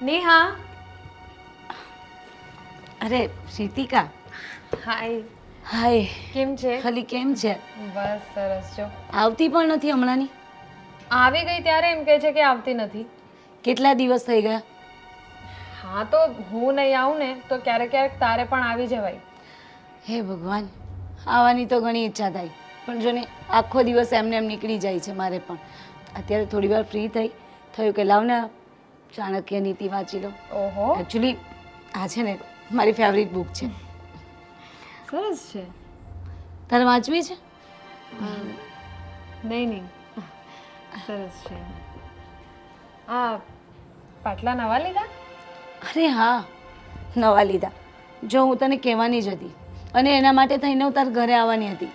નેહા. અરે રીતિકા, હાય. હાય. કેમ છે? ખાલી કેમ છે? બસ સરસ છો. આવતી પણ નથી હમણાંની. આવી ગઈ ત્યારે એમ કહે છે કે આવતી નથી. કેટલા દિવસ થઈ ગયા? હા તો હું નહીં આવું ને તો ક્યારેક ક્યારેક તારે પણ આવી જવાય. હે ભગવાન, આવવાની તો ઘણી ઈચ્છા થાય, પણ જો ને આખો દિવસ એમને એમ નીકળી જાય છે મારે પણ. અત્યારે થોડી વાર ફ્રી થયું કે લાવ ને ચાણક્ય નીતિ વાંચી લો. ઓહો, એકચ્યુઅલી આ છે ને મારી ફેવરિટ બુક છે. સરસ છે. તારે વાંચવી છે? નહીં નહીં, સરસ છે. આ પાટલા નવા લીધા? અરે હા, નવા લીધા. જો હું તને કહેવાની જ હતી અને એના માટે થઈને હું તારા ઘરે આવવાની હતી,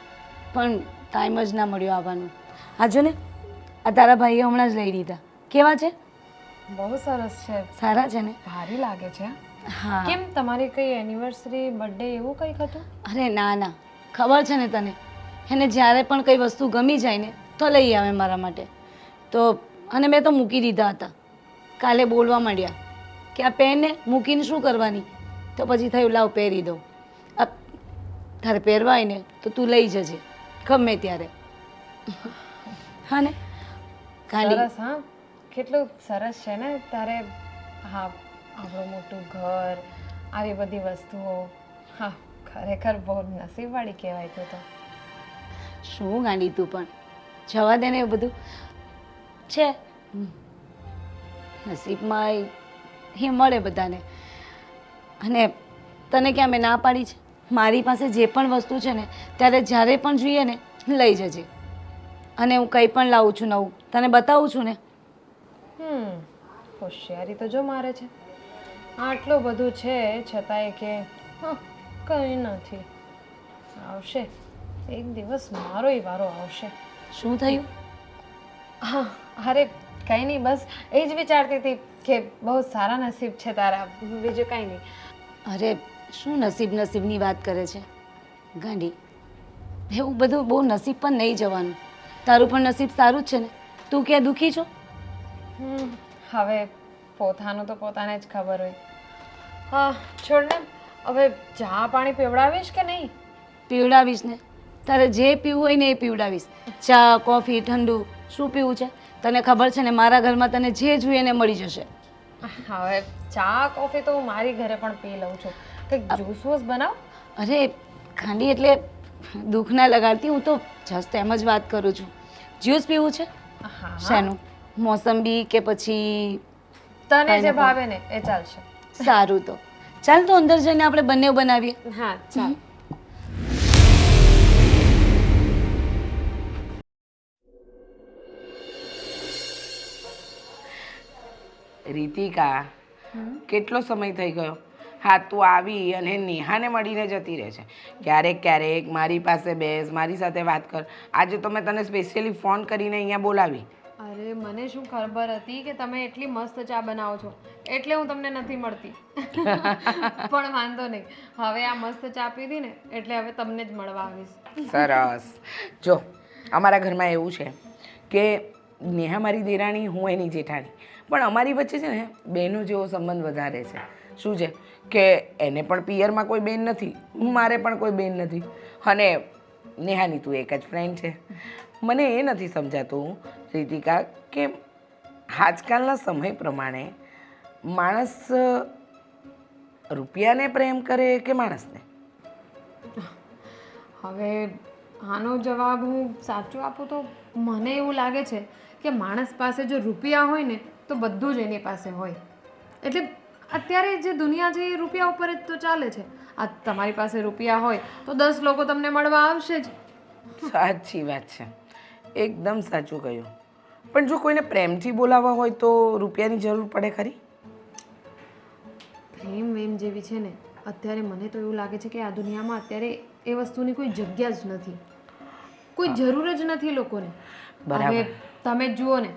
પણ ટાઈમ જ ના મળ્યો આવવાનો. આ જો ને, આ તારા ભાઈએ હમણાં જ લઈ લીધા. કેવા છે? બહુ સરસ છે. સારા છે ને? ભારી લાગે છે. હા. કેમ તમારી કઈ એનિવર્સરી બર્થડે એવું કંઈક હતું? અરે ના ના, ખબર છે ને તને, એને જ્યારે પણ કઈ વસ્તુ ગમી જાય ને તો લઈ આવે મારા માટે. તો અને મેં તો મૂકી દીધા હતા. કાલે બોલવા માંડ્યા કે આ પેનને મૂકીને શું કરવાની, તો પછી થયું લાવ પહેરી દઉં. આ તારે પહેરવા હોય ને તો તું લઈ જજે ગમે ત્યારે. હા ને કાલી? સરસ. હા, કેટલું સરસ છે ને તારે. હા, આવડું મોટું ઘર, આવી બધી વસ્તુઓ. હા, ખરેખર બહુ નસીબવાળી કહેવાય તું તો. શું ગાંડી તું પણ, જવા દે ને એવું બધું છે. નસીબમાં એ મળે બધાને. અને તને ક્યાં મેં ના પાડી છે? મારી પાસે જે પણ વસ્તુ છે ને ત્યારે જ્યારે પણ જોઈએ ને લઈ જજે. અને હું કંઈ પણ લાવું છું નવું તને બતાવું છું ને. હોશિયારી તો જો મારે છે. આટલું બધું છે છતાંય કે કંઈ નથી. આવશે એક દિવસ, મારોય વારો આવશે. શું થયું? હા, અરે કંઈ નહીં, બસ એ જ વિચારતી હતી કે બહુ સારા નસીબ છે તારા, બીજું કંઈ નહીં. અરે શું નસીબની વાત કરે છે ગાંડી? એવું બધું બહુ નસીબ પણ નહીં જવાનું. તારું પણ નસીબ સારું જ છે ને. તું ક્યાં દુઃખી છો? હવે પોતાનું તો પોતાને જ ખબર હોય. હા, છોડ ને. હવે ચા પાણી પીવડાવીશ કે નહીં? પીવડાવીશ ને. તારે જે પીવું હોય ને એ પીવડાવીશ. ચા કોફી ઠંડુ શું પીવું છે? તને ખબર છે ને મારા ઘરમાં તને જે જોઈએ એને મળી જશે. હવે ચા કોફી તો હું મારી ઘરે પણ પી લઉં છું. કંઈક જ્યુસ વૂસ બનાવ. અરે ખાંડી એટલે દુઃખ ના લગાડતી, હું તો જસ્ટ એમ જ વાત કરું છું. જ્યુસ પીવું છે? હા, શાનું? મોસંબી કે પછી તને જે ભાવે ને એ ચાલશે. સારું તો ચાલ, તો અંદર જઈને આપણે બંને બનાવીએ. હા, ચાલ. રીતિકા, કેટલો સમય થઈ ગયો? હા, તું આવી અને નેહાને મળીને જતી રહે છે. ક્યારેક ક્યારેક મારી પાસે બેસ, મારી સાથે વાત કર. આજે તો મેં તને સ્પેશિયલી ફોન કરીને અહીંયા બોલાવી. અરે મને શું ખબર હતી કે તમે એટલી મસ્ત ચા બનાવો છો, એટલે હું તમને નથી મળતી. પણ વાંધો નહીં, હવે આ મસ્ત ચા પીધી ને એટલે હવે તમને જ મળવા આવીશ. સરસ. જો અમારા ઘરમાં એવું છે કે નેહા મારી દેરાણી, હું એની જેઠાણી, પણ અમારી વચ્ચે છે ને બહેનો જેવો સંબંધ વધારે છે. શું છે કે એને પણ પિયરમાં કોઈ બેન નથી, મારે પણ કોઈ બેન નથી, અને નેહાની તું એક જ ફ્રેન્ડ છે. મને એ નથી સમજાતું રીતિકા કે આજકાલના સમય પ્રમાણે માણસ રૂપિયાને પ્રેમ કરે કે માણસને? હવે આનો જવાબ હું સાચું આપું તો મને એવું લાગે છે કે માણસ પાસે જો રૂપિયા હોય ને તો બધું જ એની પાસે હોય. એટલે અત્યારે જે દુનિયા છે એ રૂપિયા ઉપર જ તો ચાલે છે. આ તમારી પાસે રૂપિયા હોય તો 10 લોકો તમને મળવા આવશે જ. સાચી વાત છે, એકદમ સાચું કહ્યું. પણ જો કોઈને પ્રેમથી બોલાવવા હોય તો રૂપિયાની જરૂર પડે ખરી? પ્રેમ વેમ જેવી છે ને, અત્યારે મને તો એવું લાગે છે કે આ દુનિયામાં અત્યારે એ વસ્તુની કોઈ જગ્યા જ નથી, કોઈ જરૂર જ નથી લોકોને. હવે તમે જ જુઓ ને,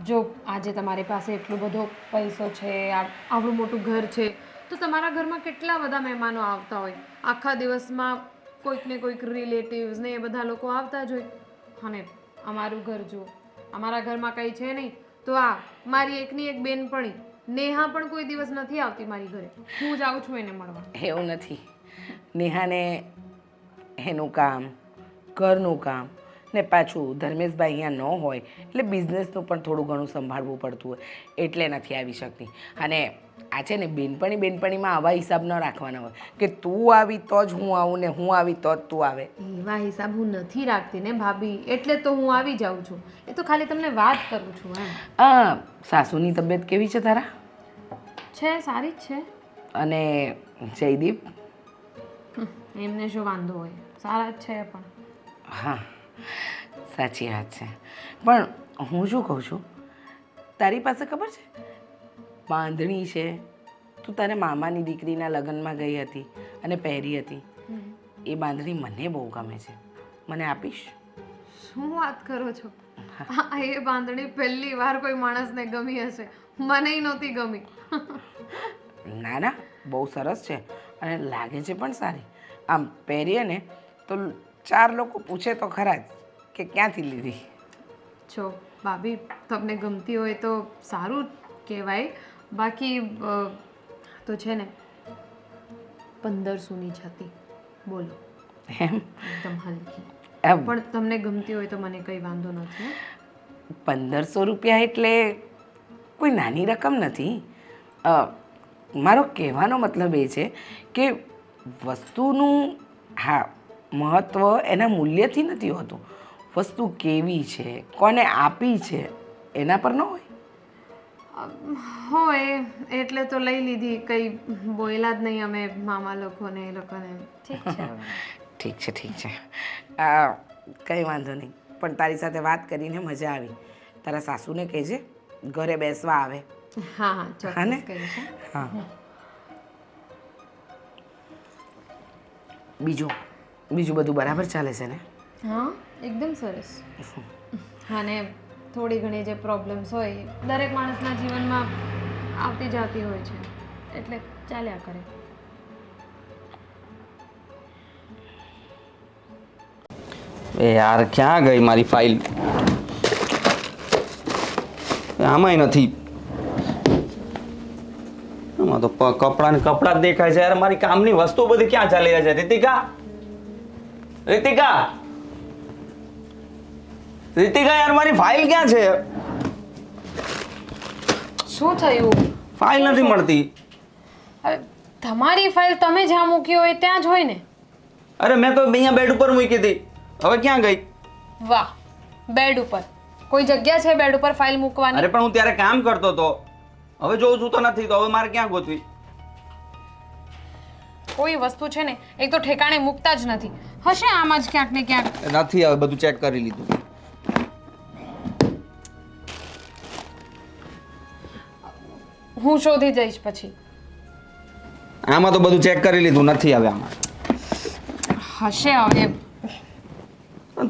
જો આજે તમારી પાસે એટલો બધો પૈસો છે, આવડું મોટું ઘર છે, તો તમારા ઘરમાં કેટલા બધા મહેમાનો આવતા હોય. આખા દિવસમાં કોઈક ને કોઈક રિલેટિવ્સ ને એ બધા લોકો આવતા જ હોય. અને અમારું ઘર જુઓ, અમારા ઘરમાં કંઈ છે નહીં તો આ મારી એકની એક બેનપણી નેહા પણ કોઈ દિવસ નથી આવતી મારી ઘરે. હું જાઉં છું એને મળવા. એવું નથી. નેહાને એનું કામ, ઘરનું કામ ને પાછું ધર્મેશભાઈ અહીંયા ન હોય એટલે બિઝનેસનું પણ થોડું ઘણું સંભાળવું પડતું હોય એટલે નથી આવી શકતી. અને આ છે ને બેનપણીમાં આવા હિસાબ ન રાખવાના હોય કે તું આવી તો જ હું આવું ને હું આવી તો જ તું આવે. એવા હિસાબ હું નથી રાખતી ને ભાભી, એટલે તો હું આવી જાઉં છું. એ તો ખાલી તમને વાત કરું છું એમ. સાસુની તબિયત કેવી છે તારા? છે, સારી જ છે. અને જયદીપ? એમને શું વાંધો હોય, સારા જ છે. પણ હા, સાચી વાત છે. પણ હું શું કહું છું, તારી પાસે ખબર છે બાંધણી છે, તું તારા મામાની દીકરીના લગ્નમાં ગઈ હતી અને પહેરી હતી, એ બાંધણી મને બહુ ગમે છે, મને આપીશ? શું વાત કરો છો? એ બાંધણી પહેલી વાર કોઈ માણસને ગમી હશે, મને નહોતી ગમી. ના ના, બહુ સરસ છે અને લાગે છે પણ સારી. આમ પહેરીએ ને તો 4 લોકો પૂછે તો ખરા જ કે ક્યાંથી લીધી. છો ભાભી, તમને ગમતી હોય તો સારું કહેવાય. બાકી તો છે ને 1500ની જ હતી. બોલો, એમ? એકદમ હલકી. એમ પણ તમને ગમતી હોય તો મને કંઈ વાંધો નથી. 1500 રૂપિયા એટલે કોઈ નાની રકમ નથી. મારો કહેવાનો મતલબ એ છે કે વસ્તુનું હા મહત્ત્વ એના મૂલ્યથી નથી હોતું, વસ્તુ કેવી છે, કોને આપી છે એના પર ન હોય. હોય એટલે તો લઈ લીધી, કંઈ બોલ્યા જ નહીં અમે મામા લોકોને એ લોકોને. ઠીક છે. ઠીક છે ઠીક છે, કંઈ વાંધો નહીં. પણ તારી સાથે વાત કરીને મજા આવી. તારા સાસુને કહેજે ઘરે બેસવા આવે. હા હા, હા ને? ચોક્કસ કહીશ. હા. બીજું બધું બરાબર ચાલે છે ને? હા, એકદમ સરસ. અને થોડી ઘણી જે પ્રોબ્લેમ્સ હોય એ દરેક માણસના જીવનમાં આવતી જતી હોય છે, એટલે ચાલ્યા કરે. એ યાર ક્યાં ગઈ મારી ફાઇલ? આમાંય નથી. આમાં તો કપડાં જ દેખાય છે યાર. મારી કામની વસ્તુ બધી ક્યાં ચાલી રહી છે? રીતિકા યાર, મારી ફાઇલ ક્યાં છે? શું થયું? ફાઇલ નથી મળતી. હવે તમારી ફાઇલ તમે જ્યાં મૂકી હોય ત્યાં જ હોય ને. અરે મેં તો અહીંયા બેડ ઉપર મૂકી હતી, હવે ક્યાં ગઈ? વાહ, બેડ ઉપર કોઈ જગ્યા છે બેડ ઉપર ફાઇલ મૂકવાની? અરે પણ હું ત્યારે કામ કરતો હતો, હવે જોઉં છું તો નથી, તો હવે મારે ક્યાં ગોતવી? કોઈ વસ્તુ છે ને એક તો ઠેકાણે મૂકતા જ નથી. હશે આમાં જ ક્યાંક ને ક્યાંક. નથી, હવે બધું ચેક કરી લીધું. હું શોધી જઈશ પછી. આમાં તો બધું ચેક કરી લીધું, નથી હવે આમાં. હશે હવે.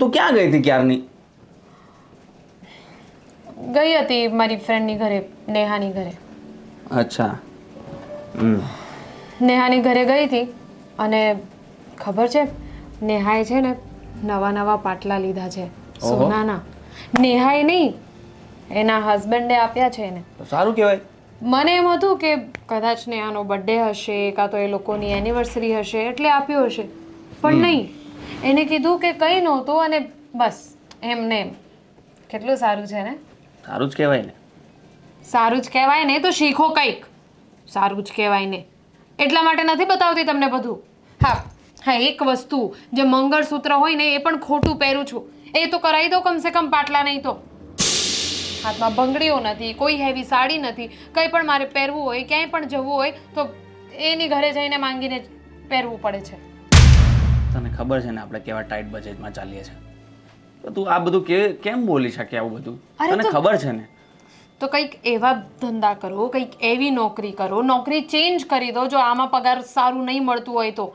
તું ક્યાં ગઈ હતી ક્યારની? ગઈ હતી મારી ફ્રેન્ડની ઘરે, નેહાની ઘરે. અચ્છા. નેહાની ઘરે ગઈ હતી અને ખબર છે નેહાએ છે ને નવા પાટલા લીધા છે સોનાના. નેહાએ નહીં, એના હસબન્ડે આપ્યા છે એને. તો સારું કહેવાય. મને એમ હતું કે કદાચ નેહાનો બર્થડે હશે કાં તો એ લોકોની એનિવર્સરી હશે એટલે આપ્યો હશે, પણ નહીં. એને કીધું કે કંઈ નહોતું અને બસ એમને એમ. કેટલું સારું છે ને? સારું જ કહેવાય ને. સારું જ કહેવાય ને તો શીખો કંઈક. સારું જ કહેવાય ને એટલા માટે નથી બતાવતી તમને બધું. હા, એક વસ્તુ જે મંગળસૂત્ર હોય ને એ પણ ખોટું પહેરું છું, એ તો કરાવી દો કમસે કમ પાટલા. નહીં તો હાથમાં બંગડીઓ નથી, કોઈ હેવી સાડી નથી, કંઈ પણ મારે પહેરવું હોય, ક્યાંય પણ જવું હોય તો એની ઘરે જઈને માંગીને પહેરવું પડે છે. તને ખબર છે ને આપણે કેવા ટાઈટ બજેટમાં ચાલીએ છીએ, તો તું આ બધું કેમ બોલી શકે આવું બધું? તને ખબર છે ને. તો કંઈક એવા ધંધા કરો, કંઈક એવી નોકરી કરો, નોકરી ચેન્જ કરી દો. જો આમાં પગાર સારું નહીં મળતું હોય તો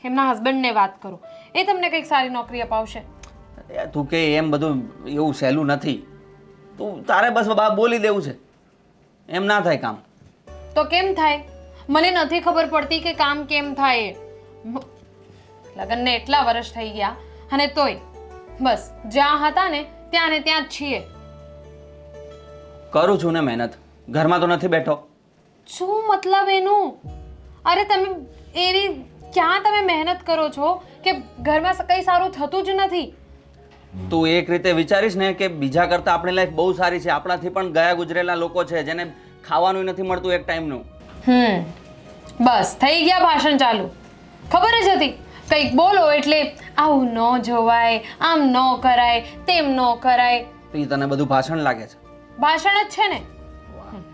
એમના હસબન્ડને વાત કરો, એ તમને કંઈક સારી નોકરી અપાવશે. તું કે એમ બધું એવું સહેલું નથી. તું તારે બસ બોલી દેવું છે, એમ ના થાય કામ. તો કેમ થાય? મને નથી ખબર પડતી કે કામ કેમ થાય. લગ્નને એટલા વર્ષ થઈ ગયા અને તોય બસ જ્યાં હતા ને ત્યાં જ છીએ. કરું છું ને મહેનત, ઘરમાં તો નથી બેઠો. શું મતલબ એનું? અરે તમે એની ક્યાં તમે મહેનત કરો છો કે ઘરમાં કંઈ સારું થતું જ નથી? તું એક રીતે વિચારીશ ને કે બીજા કરતાં આપણી લાઈફ બહુ સારી છે, આપણાથી પણ ગયા ગુજરેલા લોકો છે જેને ખાવાનું નથી મળતું એક ટાઈમનું. બસ થઈ ગયા ભાષણ ચાલુ. ખબર જ હતી કંઈક બોલો એટલે આવું ન જોવાય, આમ ન કરાય, તેમ ન કરાય. તો એ તને બધું ભાષણ લાગે છે? ભાષણ જ છે ને.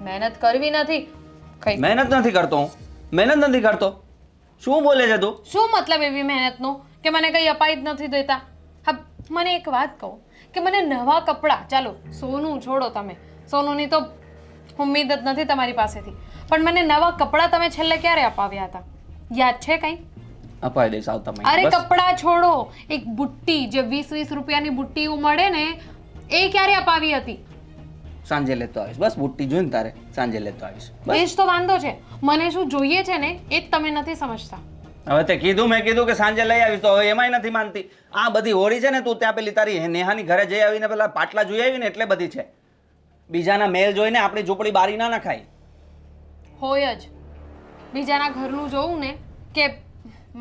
મહેનત કરવી નથી. કઈ મહેનત નથી કરતો હું, મહેનત નથી કરતો. શું બોલે છે તું? શું મતલબ એવી મહેનતનો કે મને કંઈ અપાઈ જ નથી દેતા? હા, મને એક વાત કહો કે મને નવા કપડાં, ચાલો સોનું છોડો તમે, સોનુની તો ઉમ્મીદ જ નથી તમારી પાસેથી, પણ મને નવા કપડાં તમે છેલ્લે ક્યારે અપાવ્યા હતા? યાદ છે કંઈ? અપાઈ દઈશ આવતા મહિને. અરે બસ. કપડાં છોડો, એક બુટ્ટી જે 20-20 રૂપિયાની બુટ્ટી મળે ને એ ક્યારે અપાવી હતી? સાંજે લેતો આવીશ. બસ બુટ્ટી જોઈને તારે સાંજે લેતો આવીશ. એ જ તો વાંધો છે. મને શું જોઈએ છે ને એ જ તમે નથી સમજતા. હવે તે કીધું, મેં કીધું કે સાંજે લઈ આવીશ તો હવે એમાંય નથી માનતી. આ બધી હોળી છે ને, તું ત્યાં પેલી તારી નેહાની ઘરે જઈ આવીને પેલા પાટલા જોઈ આવીને એટલે બધી છે. બીજાના મેલ જોઈને આપણી ઝૂંપડી બારી ના નખાય. હોય જ. બીજાના ઘરનું જોવું ને કે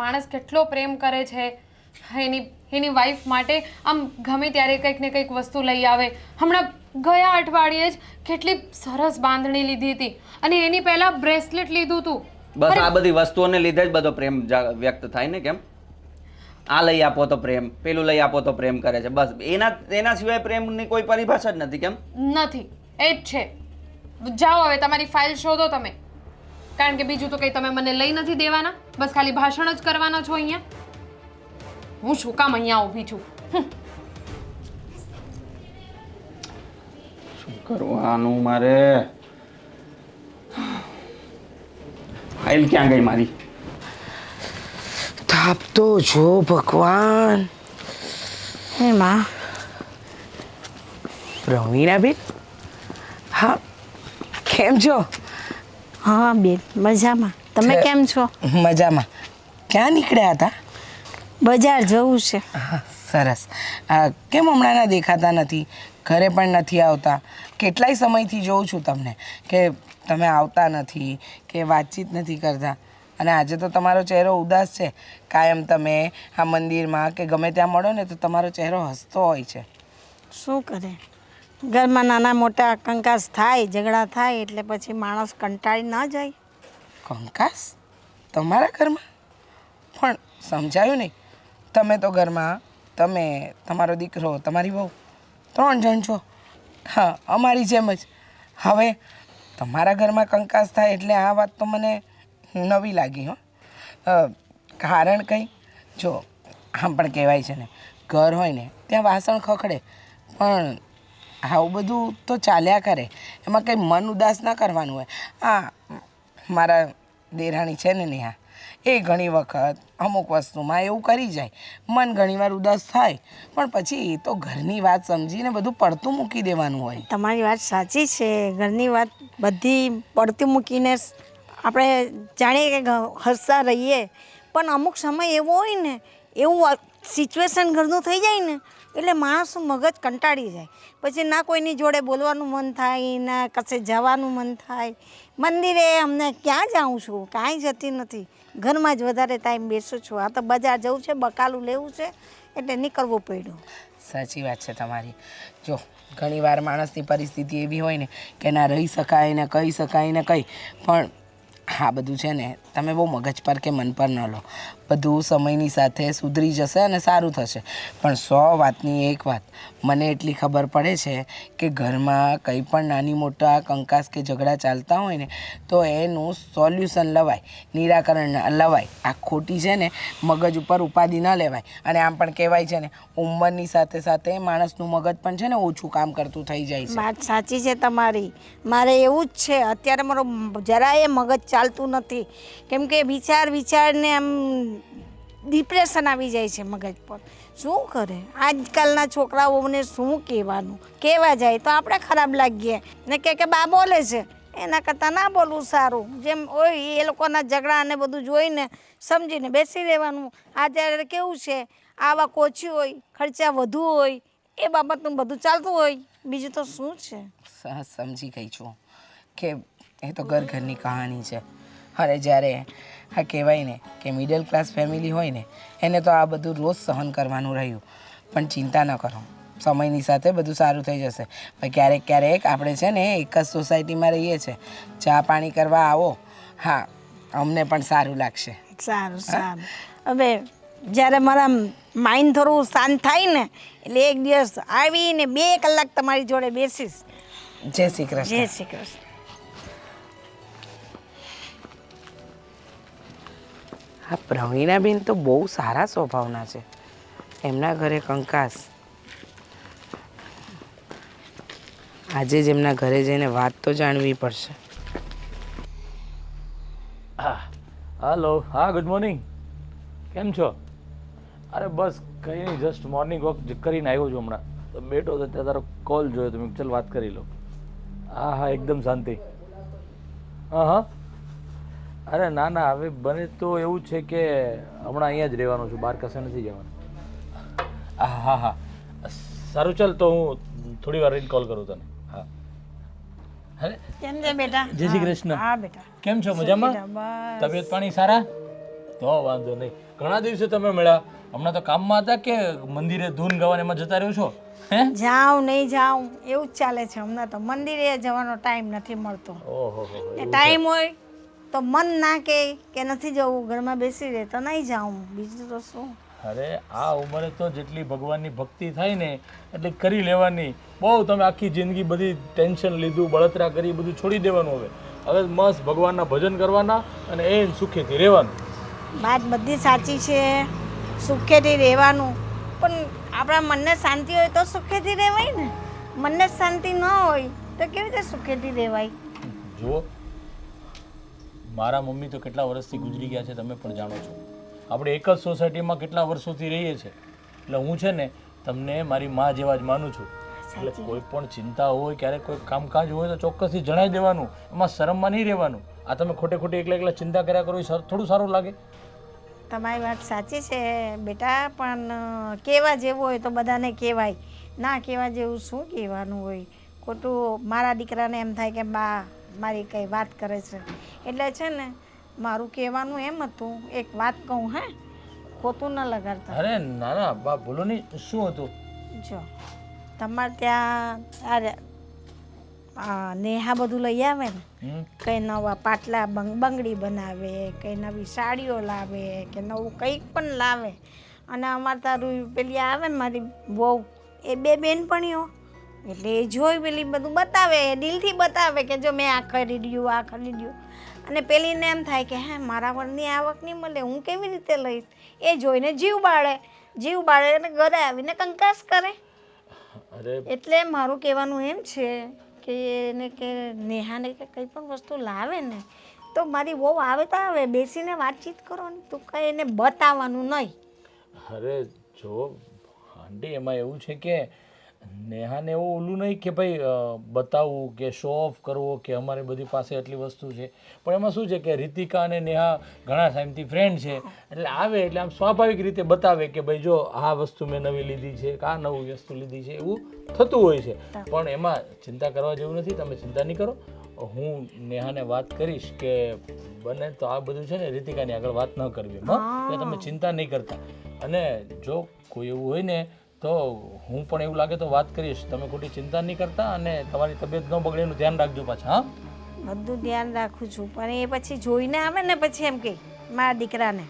માણસ કેટલો પ્રેમ કરે છે એની વાઈફ માટે, આમ ગમે ત્યારે કંઈક ને કંઈક વસ્તુ લઈ આવે. હમણાં ગયા અઠવાડિયે જ કેટલી સરસ બાંધણી લીધી હતી અને એની પહેલા બ્રેસલેટ લીધું હતું. બસ આ બધી વસ્તુઓને લીધે જ બધો પ્રેમ વ્યક્ત થાય ને. કેમ આ લઈ આપો તો પ્રેમ, પેલું લઈ આપો તો પ્રેમ કરે છે. બસ એના સિવાય પ્રેમની કોઈ પરિભાષા જ નથી. કેમ નથી? એ જ છે. જાઓ હવે તમારી ફાઇલ શોધો તમે, કારણ કે બીજું તો કંઈ તમે મને લઈ નથી દેવાના. બસ ખાલી ભાષણ જ કરવાના છો અહીંયા. હું શું કામ અહીંયા ઊભી છું? શું કરવાનું મારે? ફાઇલ ક્યાં ગઈ મારી? તાપ તો જો ભગવાન. હે માં. પ્રવીણાબેન, હા કેમ છો? હા બેન, મજામાં. તમે કેમ છો? મજામાં. ક્યાં નીકળ્યા હતા? બજાર જવું છે. હા, સરસ. કેમ હમણાંના દેખાતા નથી, ઘરે પણ નથી આવતા? કેટલાય સમયથી જોઉં છું તમને કે તમે આવતા નથી કે વાતચીત નથી કરતા, અને આજે તો તમારો ચહેરો ઉદાસ છે. કાયમ તમે આ મંદિરમાં કે ગમે ત્યાં મળો ને તો તમારો ચહેરો હસતો હોય છે. શું કરે, ઘરમાં નાના મોટા કંકાસ થાય, ઝઘડા થાય એટલે પછી માણસ કંટાળી ન જાય. કંકાસ તમારા ઘરમાં? પણ સમજાયું નહીં. તમે તો ઘરમાં તમે, તમારો દીકરો, તમારી વહુ 3 જણ છો. હા, અમારી જેમ જ. હવે તમારા ઘરમાં કંકાસ થાય એટલે આ વાત તો મને નવી લાગી. કારણ કંઈ જો, આમ પણ કહેવાય છે ને, ઘર હોય ને ત્યાં વાસણ ખખડે, પણ આવું બધું તો ચાલ્યા કરે. એમાં કંઈ મન ઉદાસ ના કરવાનું હોય. હા, મારા દેરાણી છે ને નેહા, એ ઘણી વખત અમુક વસ્તુમાં એવું કરી જાય, મન ઘણીવાર ઉદાસ થાય, પણ પછી તો ઘરની વાત સમજીને બધું પડતું મૂકી દેવાનું હોય. તમારી વાત સાચી છે. ઘરની વાત બધી પડતી મૂકીને આપણે જાણીએ કે હસતા રહીએ, પણ અમુક સમય એવો હોય ને, એવું સિચ્યુએશન ઘરનું થઈ જાય ને એટલે માણસનું મગજ કંટાળી જાય. પછી ના કોઈની જોડે બોલવાનું મન થાય, ના કશે જવાનું મન થાય. મંદિરે અમને ક્યાં જાઉં છું, કાંઈ જતી નથી, ઘરમાં જ વધારે ટાઈમ બેસું છું. આ તો બજાર જવું છે, બકાલું લેવું છે એટલે નીકળવું પડ્યું. સાચી વાત છે તમારી. જો ઘણીવાર માણસની પરિસ્થિતિ એવી હોય ને કે ના રહી શકાય ને કહી શકાય ને કંઈ, પણ આ બધું છે ને તમે બહુ મગજ પર કે મન પર ન લો. બધું સમયની સાથે સુધરી જશે અને સારું થશે. પણ 100 વાતની એક વાત મને એટલી ખબર પડે છે કે ઘરમાં કંઈ પણ નાની મોટા કંકાસ કે ઝઘડા ચાલતા હોય ને તો એનું સોલ્યુશન લવાય, નિરાકરણ લવાય. આ ખોટી છે ને મગજ ઉપર ઉપાધિ ન લેવાય. અને આમ પણ કહેવાય છે ને, ઉંમરની સાથે સાથે માણસનું મગજ પણ છે ને ઓછું કામ કરતું થઈ જાય છે. વાત સાચી છે તમારી. મારે એવું જ છે. અત્યારે મારો જરાય મગજ ચાલતું નથી, કેમ કે વિચારને આમ ડિપ્રેશન આવી જાય છે મગજ પર. શું કરે, આજકાલના છોકરાઓને શું કહેવાનું, કહેવા જાય તો આપણે ખરાબ લાગીએ ને કે બા બોલે છે, એના કરતાં ના બોલવું સારું. જેમ હોય એ લોકોના ઝઘડા અને બધું જોઈને સમજીને બેસી રહેવાનું. અત્યારે કેવું છે, આવક ઓછી હોય, ખર્ચા વધુ હોય, એ બાબતનું બધું ચાલતું હોય, બીજું તો શું છે. સમજી ગઈ છું કે એ તો ઘરની કહાની છે. અરે જ્યારે આ કહેવાય ને કે મિડલ ક્લાસ ફેમિલી હોય ને એને તો આ બધું રોજ સહન કરવાનું રહ્યું. પણ ચિંતા ન કરો, સમયની સાથે બધું સારું થઈ જશે. પણ ક્યારેક ક્યારેક આપણે છે ને એક જ સોસાયટીમાં રહીએ છીએ, ચા પાણી કરવા આવો. હા, અમને પણ સારું લાગશે. સારું સારું. હવે જ્યારે મારા માઇન્ડ થોડું શાંત થાય ને એટલે એક દિવસ આવીને 2 કલાક તમારી જોડે બેસીશ. જય શ્રી કૃષ્ણ. જય શ્રી કૃષ્ણ. આ પ્રવીણાબેન તો બહુ સારા સ્વભાવના છે. એમના ઘરે કંકાસ. આજે જ એમના ઘરે જઈને વાત તો જાણવી પડશે. હાલો, હા, ગુડ મોર્નિંગ. કેમ છો? અરે બસ કંઈ નહીં, જસ્ટ મોર્નિંગ વોક કરીને આવ્યો છું હમણાં. તો બેઠો તો ત્યાં તારો કોલ જોયો તો મેં ચાલ વાત કરી લો. હા હા, એકદમ શાંતિ. હા હા, અરે ના ના, હવે બને તો એવું છે કે હમણાં અહીંયા જ રહેવાનું છું, બહાર કશે નથી જવાનું. હા હા હા, સારું, ચાલ તો હું થોડી વાર રહીને કોલ કરું તને. હા. અરે કેમ છે બેટા? જય શ્રી કૃષ્ણ. હા બેટા. કેમ છો? મજામાં? બસ. તબિયત પાણી સારા? તો વાંધો નહીં. ઘણા દિવસે તમે મળ્યા. હમણાં તો કામમાં હતા કે મંદિરે ધૂન ગાવાને એમાં જતા રહ્યો છો? હે? જાઉં નહીં જાઉં એવું જ ચાલે છે હમણાં. તો મંદિરે જવાનો ટાઈમ નથી મળતો. ઓહો, એ ટાઈમ હોય તો મન ના કે નથી જવું, ઘરમાં બેસી રહે તો નહીં જાઉં, બીજું તો શું. અરે આ ઉંમરે તો જેટલી ભગવાનની ભક્તિ થાય ને એટલી કરી લેવાની. બહુ તમે આખી જિંદગી બધી ટેન્શન લીધું, બળતરા કરી, બધું છોડી દેવાનું. હવે મસ્ત ભગવાનના ભજન કરવાના અને એ સુખેથી રહેવાનું. વાત બધી સાચી છે, સુખેથી રહેવાનું. પણ આપણા મનને શાંતિ હોય તો સુખેથી રહેવાય ને. મનને શાંતિ ન હોય તો કેવી રીતે સુખેથી રહેવાય? જુઓ, મારા મમ્મી તો કેટલા વર્ષથી ગુજરી ગયા છે તમે પણ જાણો છો. આપણે એક જ સોસાયટીમાં કેટલા વર્ષોથી રહીએ છીએ. એટલે હું છે ને તમને મારી મા જેવા જ માનું છું. એટલે કોઈ પણ ચિંતા હોય, ક્યારેક કોઈ કામકાજ હોય તો ચોક્કસથી જણાવી દેવાનું. એમાં શરમમાં નહીં રહેવાનું. આ તમે ખોટે ખોટી એકલા એકલા ચિંતા કર્યા કરો એ થોડું સારું લાગે. તમારી વાત સાચી છે બેટા, પણ કહેવા જેવું હોય તો બધાને કહેવાય, ના કહેવા જેવું શું કહેવાનું હોય. ખોટું મારા દીકરાને એમ થાય કે બા મારી કંઈ વાત કરે છે. એટલે છે ને મારું કહેવાનું એમ હતું, એક વાત કહું, હે, ખોટું ન લગાડતા. અરે ના ના બા, બોલો નહીં, શું હતું? જો તમારે ત્યાં નેહા બધું લઈ આવે ને, કંઈ નવા પાટલા બંગડી બનાવે, કંઈ નવી સાડીઓ લાવે કે નવું કંઈક પણ લાવે. અને અમારે તારું પેલી આવે ને મારી વહુ, એ 2 બેનપણીઓ, એટલે એ જોઈ પેલી બધું બતાવે, દિલથી બતાવે કે જો મેં આ ખરીદ્યું, આ ખરીદ્યું. અને પેલીને એમ થાય કે હે મારા વરની આવક નહીં મળે, હું કેવી રીતે લઈશ. એ જોઈને જીવ બાળે અને ઘરે આવીને કંકાસ કરે. એટલે મારું કહેવાનું એમ છે કે એને કે નેહાને કે કંઈ પણ વસ્તુ લાવે ને તો મારી વહુ આવે તો આવે, બેસીને વાતચીત કરો ને, તું કંઈ એને બતાવવાનું નહીં. અરે જો આંટી, એમાં એવું છે કે નેહાને એવું ઓલું નહીં કે ભાઈ બતાવવું કે શો ઓફ કરવો કે અમારી બધી પાસે એટલી વસ્તુ છે. પણ એમાં શું છે કે રીતિકા અને નેહા ઘણા ટાઈમથી ફ્રેન્ડ છે. એટલે આવે એટલે આમ સ્વાભાવિક રીતે બતાવે કે ભાઈ જો આ વસ્તુ મેં નવી લીધી છે, કે આ નવી વસ્તુ લીધી છે, એવું થતું હોય છે. પણ એમાં ચિંતા કરવા જેવું નથી, તમે ચિંતા નહીં કરો. હું નેહાને વાત કરીશ કે બને તો આ બધું છે ને રીતિકાની આગળ વાત ન કરવી. એટલે તમે ચિંતા નહીં કરતા. અને જો કોઈ એવું હોય ને તો હું પણ એવું લાગે તો વાત કરીશ. તમે ખોટી ચિંતા નહીં કરતા અને તમારી તબિયત ન બગડે એનું ધ્યાન રાખજો પાછા. હા, બધું ધ્યાન રાખું છું, પણ એ પછી જોઈને આવે ને પછી એમ કે મારા દીકરાને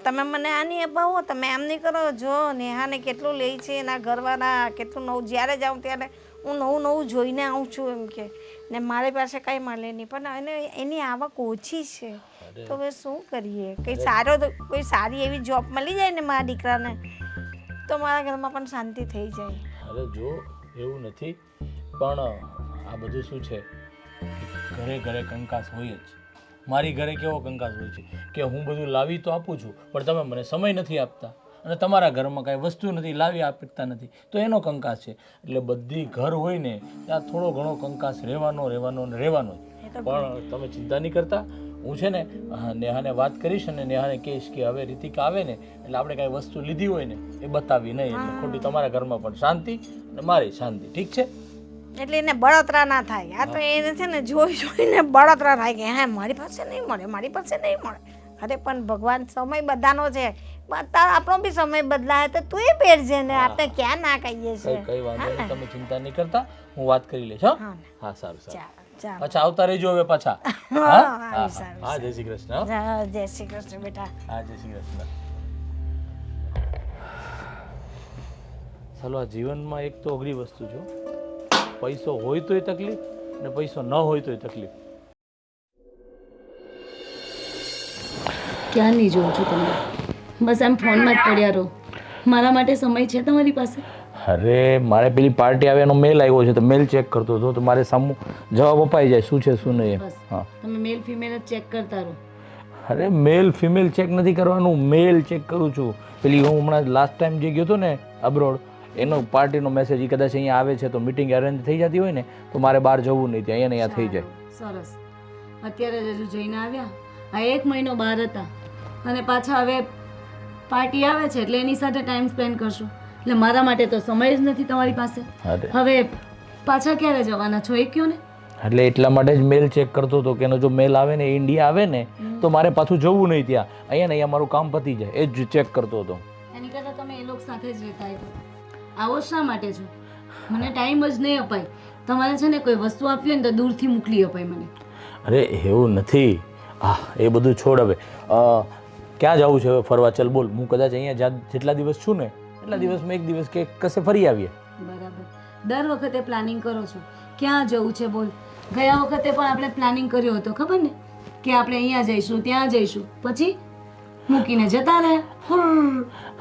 તમે મને આ નહીં અપાવો, તમે આમ નહીં કરો. જો નેહાને કેટલું લે છે એના ઘરવાળા, કેટલું નવું, જ્યારે જાઉં ત્યારે હું નવું જોઈને આવું છું એમ કે. ને મારી પાસે કાંઈ મળે નહીં, પણ એની આવક ઓછી છે. તો હવે શું કરીએ? કોઈ સારી એવી જોબ મળી જાય ને મારા દીકરાને તો મારા ઘરમાં પણ શાંતિ થઈ જાય. અરે જો એવું નથી, પણ આ બધું શું છે, ઘરે ઘરે કંકાસ હોય જ. મારી ઘરે કેવો કંકાસ હોય છે કે હું બધું લાવી તો આપું છું, પણ તમે મને સમય નથી આપતા. અને તમારા ઘરમાં કાંઈ વસ્તુ નથી, લાવી આપતા નથી, તો એનો કંકાસ છે. એટલે બધી ઘર હોય ને ત્યાં થોડો ઘણો કંકાસ રહેવાનો જ. પણ તમે ચિંતા નહીં કરતા. હું છે ને નેહાને વાત કરીશ અને નેહાને કહીશ કે હવે રીતિકા આવે ને એટલે આપણે કાંઈ વસ્તુ લીધી હોય ને એ બતાવી નહીં. એટલે ખોટી તમારા ઘરમાં પણ શાંતિ અને મારી શાંતિ. ઠીક છે? એટલે એને બળતરા ના થાય. આ તો એને છે ને જોઈને બળતરા થાય કે હા મારી પાસે નહીં મળે, મારી પાસે નહીં મળે. અરે પણ ભગવાન સમય બધાનો છે, બધા આપણો બી સમય બદલાય તો તું એ પહેરજે ને, આપણે ક્યાં ના કહીએ છીએ. કઈ વાંધો નહીં, તમે ચિંતા નહીં કરતા, હું વાત કરી લઈશ. હા હા, સારું સારું. ચાલો અચ્છા, આવતા રહેજો હવે પાછા. હા હા, જય શ્રી કૃષ્ણ. હા, જય શ્રી કૃષ્ણ બેટા. હા, જય શ્રી કૃષ્ણ. ચાલો, આ જીવનમાં એક તો અઘરી વસ્તુ છે, પૈસો હોય તોય તકલીફ ને પૈસો ન હોય તોય તકલીફ. ક્યાં નહીં જોઉં છું તમને, બસ આમ ફોનમાં જ પડ્યા રહો. મારા માટે સમય છે તમારી પાસે? અરે મારે પેલી પાર્ટી આવે એનો મેલ આવ્યો છે, તો મેલ ચેક કરતો હતો, તો મારે સામું જવાબ અપાઈ જાય શું છે શું નહીં. બસ હા, તમે મેલ ફિમેલ જ ચેક કરતા રહો. અરે મેલ ફિમેલ ચેક નથી કરવાનું, મેલ ચેક કરું છું. પેલી હું હમણાં લાસ્ટ ટાઈમ જે ગયો હતો ને અબ્રોડ, એનો પાર્ટીનો મેસેજ કદાચ અહીંયા આવે છે તો મિટિંગ અરેન્જ થઈ જતી હોય ને તો મારે બહાર જવું નહીં, ત્યાં અહીંયા થઈ જાય. સરસ. અત્યારે જ હજુ જઈને આવ્યા, આ 1 મહિનો બહાર હતા અને પાછા હવે પાર્ટી આવે છે એટલે એની સાથે ટાઈમ સ્પેન્ડ કરશો. એટલે મારા માટે તો સમય જ નથી તમારી પાસે. હવે પાછા ક્યારે જવાના છો એ કહો ને. એટલે એટલા માટે જ મેલ ચેક કરતો હતો કે એનો જો મેલ આવે ને ઇન્ડિયા આવે ને તો મારે પાછું જવું નહીં ત્યાં, અહીંયા ને અહીંયા મારું કામ પતી જાય, એ જ ચેક કરતો હતો. એની કરતાં તમે એ લોકો સાથે જ રહેતા હોય. આવો શા માટે છો? મને ટાઈમ જ નહીં અપાય. તમારે છે ને કોઈ વસ્તુ આપવી હોય ને તો દૂરથી મોકલી અપાય મને. અરે એવું નથી, હા એ બધું છોડ. હવે ક્યાં જવું છે હવે ફરવા? ચાલ બોલ, હું કદાચ અહીંયા જેટલા દિવસ છું ને એટલા દિવસમાં એક દિવસ કે કશે ફરી આવીએ. બરાબર. દર વખતે પ્લાનિંગ કરો છો, ક્યાં જવું છે બોલ. ગયા વખતે પણ આપણે પ્લાનિંગ કર્યો હતો ખબર ને, કે આપણે અહીંયા જઈશું ત્યાં જઈશું, પછી મૂકીને જતા રહ્યા.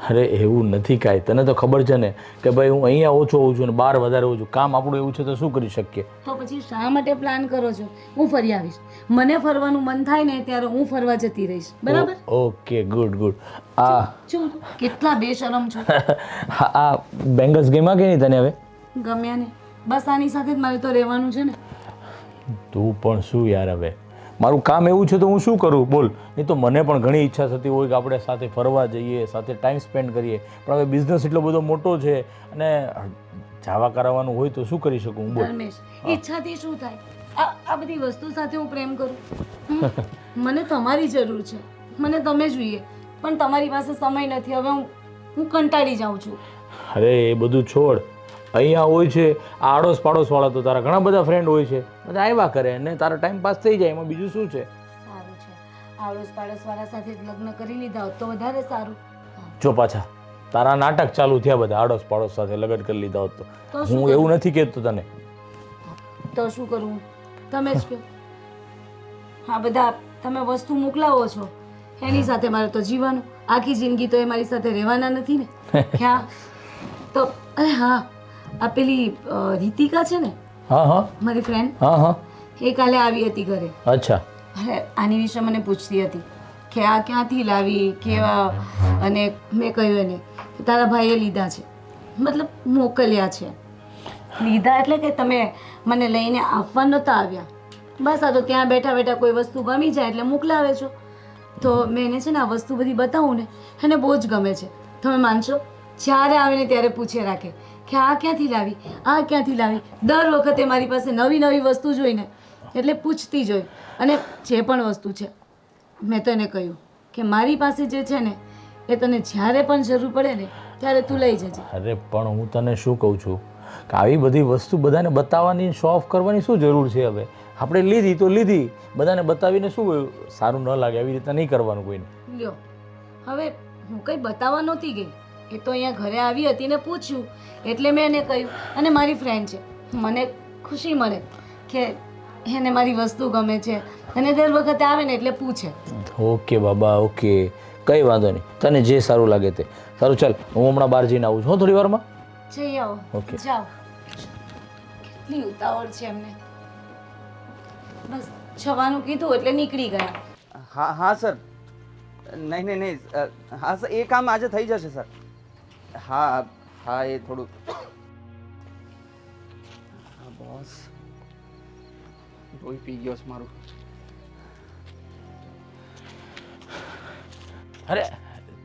અરે એવું નથી કાંઈ, તને તો ખબર છે ને કે ભાઈ હું અહીંયા ઓછો હોઉં છું ને બહાર વધારે હોઉં છું, કામ આપણું એવું છે તો શું કરી શકીએ. તો પછી શા માટે પ્લાન કરો છો? હું ફરી આવીશ, મને ફરવાનું મન થાય ને ત્યારે હું ફરવા જતી રહીશ, બરાબર? Okay, good good. આ શું કેટલા બેશરમ છો. આ બેંગલ્સ ગેમમાં કે નહીં તને? હવે ગમ્યા ને, બસ આની સાથે જ મારે તો રહેવાનું છે ને. તું પણ શું યાર, હવે મારું કામ એવું છે તો હું શું કરું બોલ. નહીં તો મને પણ ઘણી ઈચ્છા થતી હોય કે આપણે સાથે ફરવા જઈએ, સાથે ટાઈમ સ્પેન્ડ કરીએ, પણ હવે બિઝનેસ એટલો બધો મોટો છે અને જાવા કરાવવાનું હોય તો શું કરી શકું હું બોલ. ધર્મેશ, ઈચ્છાથી શું થાય? આ બધી વસ્તુ સાથે હું પ્રેમ કરું? મને તમારી જરૂર છે, મને તમે જોઈએ, પણ તમારી પાસે સમય નથી. હવે હું કંટાળી જાઉં છું. અરે એ બધું છોડ, અહીંયા હોય છે આડોશ પાડોશવાળા તો તારા ઘણા બધા ફ્રેન્ડ હોય છે, બધા આવ્યા કરે અને તારો ટાઈમ પાસ થઈ જાય, એમાં બીજું શું છે. સારું છે, આડોશ પાડોશવાળા સાથે જ લગ્ન કરી લીધા હોત તો વધારે સારું. જો પાછા તારા નાટક ચાલુ થયા, બધા આડોશ પાડોશ સાથે લગ્ન કરી લીધા હોત તો. હું એવું નથી કહેતો તને. તો શું કરું તમે જ કહો. હા, બધા તમે વસ્તુ મોકલાવો છો એની સાથે મારે તો જીવવાનું, આખી જિંદગી તો એ મારી સાથે રહેવાના નથી ને. ક્યાં તો અરે હા, આ પેલી રીતિકા છે ને, હા હા મારી ફ્રેન્ડ, હા હા, એ કાલે આવી હતી ઘરે. અચ્છા. અરે આની વિશે મને પૂછતી હતી કે આ ક્યાંથી લાવી, કેવા, અને મેં કહ્યું એને કે તારા ભાઈએ લીધા છે, મતલબ મોકલ્યા છે. લીધા એટલે કે તમે મને લઈને આપવા નહોતા આવ્યા, બસ આ તો ત્યાં બેઠા બેઠા કોઈ વસ્તુ ગમી જાય એટલે મોકલાવે છો. તો મેં એને છે ને આ વસ્તુ બધી બતાવું ને, એને બહુ જ ગમે છે. તમે માનશો, જ્યારે આવે ને ત્યારે પૂછે રાખે કે આ ક્યાંથી લાવી, આ ક્યાંથી લાવી. દર વખતે મારી પાસે નવી નવી વસ્તુ જોઈને એટલે પૂછતી જ હોય. અને જે પણ વસ્તુ છે મેં તો એને કહ્યું કે મારી પાસે જે છે ને એ તને જ્યારે પણ જરૂર પડે ને ત્યારે તું લઈ જજે. અરે પણ હું તને શું કહું છું કે આવી બધી વસ્તુ બધાને બતાવવાની, શો ઓફ કરવાની શું જરૂર છે? હવે આપણે લીધી તો લીધી, બધાને બતાવીને શું સારું ન લાગે, એવી રીતે નહીં કરવાનું કોઈને. લ્યો, હવે હું કંઈ બતાવવા નહોતી ગઈ, એ તો અહીંયા ઘરે આવી હતી ને પૂછ્યું એટલે મેં એને કહ્યું. અને મારી ફ્રેન્ડ છે, મને ખુશી મળે કે એને મારી વસ્તુ ગમે છે અને દર વખતે આવે ને એટલે પૂછે. ઓકે બાબા, ઓકે, કંઈ વાંધો નહીં, તને જે સારું લાગે તે. સારું, ચાલ હું હમણાં બહાર જઈને આવું છું થોડી વારમાં. જઈ આવો. ઓકે. જાઓ. કેટલી ઉતાવળ છે એમને. બસ જવાનું કીધું એટલે નીકળી ગયા. હા હા સર, નહીં નહીં નહીં, હા સર એ કામ આજે થઈ જશે સર. હા હા, એ થોડું. હા બોસ, લોહી પી ગયો છે મારું. અરે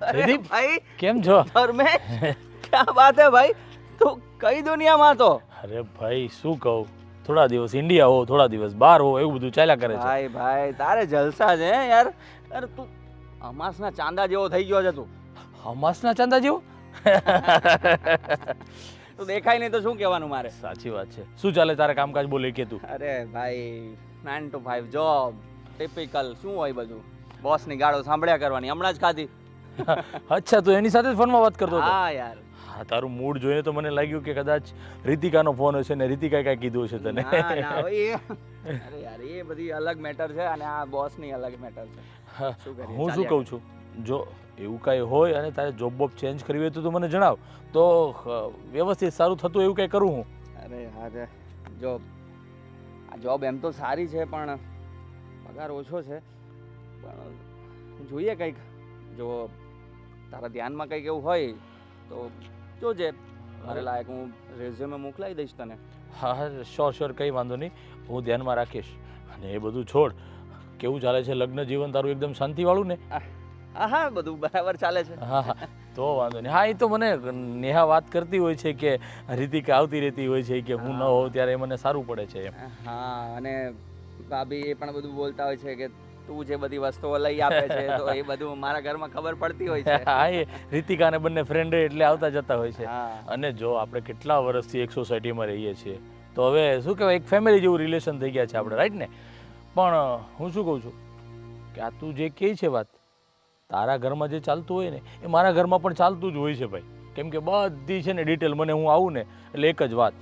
અરે ભાઈ, કેમ છો? ધર્મેશ, ક્યાં બાત હે ભાઈ, તું કઈ દુનિયામાં હતો? અરે ભાઈ શું કહું, થોડા દિવસ ઇન્ડિયા હો, થોડા દિવસ બહાર હો, એવું બધું ચાલ્યા કરે છે. ભાઈ ભાઈ તારે જલસા છે હે યાર. અરે તું અમાસના ચાંદા જેવો થઈ ગયો છે તું. હમાસના ચાંદા જેવો. તું દેખાય નહીં તો શું કહેવાનું મારે. સાચી વાત છે. શું ચાલે તારે કામકાજ બોલે કે તું? અરે ભાઈ 9 to 5 જોબ, ટિપિકલ શું હોય બધું. બોસની ગાળો સાંભળ્યા કરવાની, હમણાં જ ખાધી. અચ્છા, તું એની સાથે જ ફોનમાં વાત કરતો હતો? હા યાર. હા, તારું મૂડ જોઈને તો મને લાગ્યું કે કદાચ રીતિકાનો ફોન હશે ને રીતિકાએ કાંઈ કીધું હશે તને. ના ના ભાઈ અરે યાર એ બધી અલગ મેટર છે અને આ બોસની અલગ મેટર છે. હા, શું કરીએ, હું શું ચાલ્યા કહું છું, જો એવું કાંઈ હોય અને તારે જોબ બોબ ચેન્જ કરવી હોય તો તું મને જણાવ, તો વ્યવસ્થિત સારું થતું એવું કંઈ કરું હું. અરે યાર જો આ જોબ એમ તો સારી છે પણ પગાર ઓછો છે, પણ જોઈએ કંઈક. જો તારા ધ્યાનમાં કંઈક એવું હોય તો જોજે, મારે લાયક હું રેઝ્યુમે મોકલાવી દઈશ તને. હા હા, શ્યોર કંઈ વાંધો નહીં, હું ધ્યાનમાં રાખીશ. અને એ બધું છોડ, કેવું ચાલે છે લગ્ન જીવન તારું? એકદમ શાંતિવાળું ને? હા હા બધું બરાબર ચાલે છે. હા હા, તો વાંધો નહીં. હા, એ તો મને નેહા વાત કરતી હોય છે કે રીતિકા આવતી રહેતી હોય છે કે હું ન હોઉં ત્યારે મને સારું પડે છે એમ. હા, અને ભાભી એ પણ બધું બોલતા હોય છે કે તું જે બધી વસ્તુઓ લઈ આપે છે તો એ બધું મારા ઘરમાં ખબર પડતી હોય છે. હા, એ રીતિકા અને બંને ફ્રેન્ડ એટલે આવતા જતા હોય છે. હા. અને જો આપણે કેટલા વર્ષથી એક સોસાયટીમાં રહીએ છીએ તો હવે શું કહેવાય, એક ફેમિલી જેવું રિલેશન થઈ ગયા છે આપણે, રાઈટ ને? પણ હું શું કહું છું કે આ તું જે કહે છે વાત, તારા ઘરમાં જે ચાલતું હોય ને એ મારા ઘરમાં પણ ચાલતું જ હોય છે ભાઈ. કેમ કે બધી છે ને ડિટેલ મને, હું આવું ને એટલે એક જ વાત,